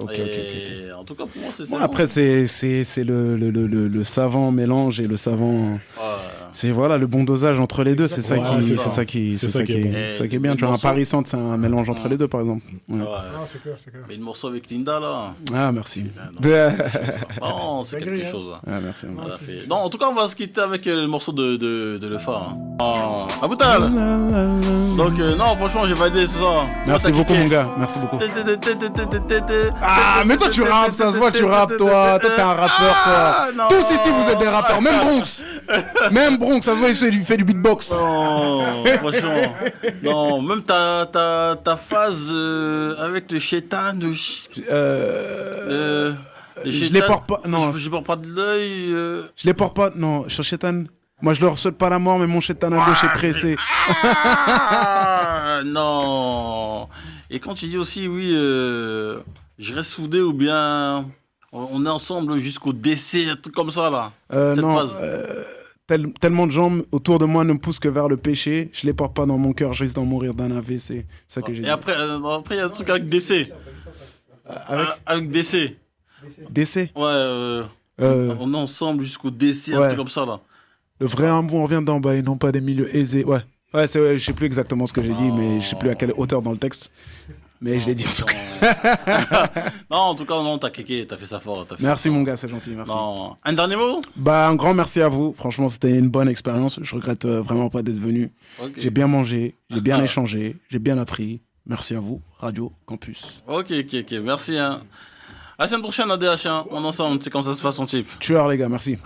en tout cas, pour moi, c'est ça. Bon, après, c'est le savant mélange et le savant. C'est voilà le bon dosage entre les deux. C'est ça qui est bien. Tu vois, un Paris Centre, c'est un mélange entre les deux, par exemple. Ouais. Ah, c'est clair. Mais le morceau avec Linda, là. Ah, merci. Non, c'est quelque hein. chose. Ah, merci. Voilà, non, en tout cas, on va se quitter avec le morceau de Lefa. Hein. Aboutal. Donc, non, franchement, j'ai validé ce soir. Merci beaucoup, mon gars. Merci beaucoup. Ah, mais toi, tu rappes, ça se voit, tu rappes, toi. Toi, t'es un rappeur, toi. non. Tous ici, vous êtes des rappeurs. Même Bronx. Même Bronx, ça se voit, il fait du beatbox. Non, franchement. Non, même ta phase avec le chétan de. Je les porte pas. Non, je porte pas de l'œil. je les porte pas. Non, sur Chétan. Moi, je leur souhaite pas la mort, mais mon Chétan à gauche est pressé. Ah, non. Et quand tu dis aussi, oui, je reste soudé ou bien on est ensemble jusqu'au décès, un truc comme ça là. Cette Non. phase. Tellement de gens autour de moi ne me poussent que vers le péché. Je les porte pas dans mon cœur, je risque d'en mourir d'un AVC. C'est ça que j'ai dit. Et après, il y a un truc avec décès. Avec décès. Décès. Ouais, on est ensemble jusqu'au décès, un Ouais. truc comme ça là. Le vrai amour vient d'en bas et non pas des milieux aisés. Ouais. Ouais, je sais plus exactement ce que j'ai dit, mais je sais plus à quelle hauteur dans le texte. Mais je l'ai dit en tout cas. Non, en tout cas, non, t'as kické, t'as fait ça fort. Merci mon gars, c'est gentil, merci. Non. Un dernier mot? Bah, un grand merci à vous. Franchement, c'était une bonne expérience. Je regrette vraiment pas d'être venu. Okay. J'ai bien mangé, j'ai bien échangé, j'ai bien appris. Merci à vous, Radio Campus. Ok, merci. Hein. À la semaine prochaine, ADH. Hein. On est ensemble, c'est comme ça se passe son type. Tueur les gars, merci.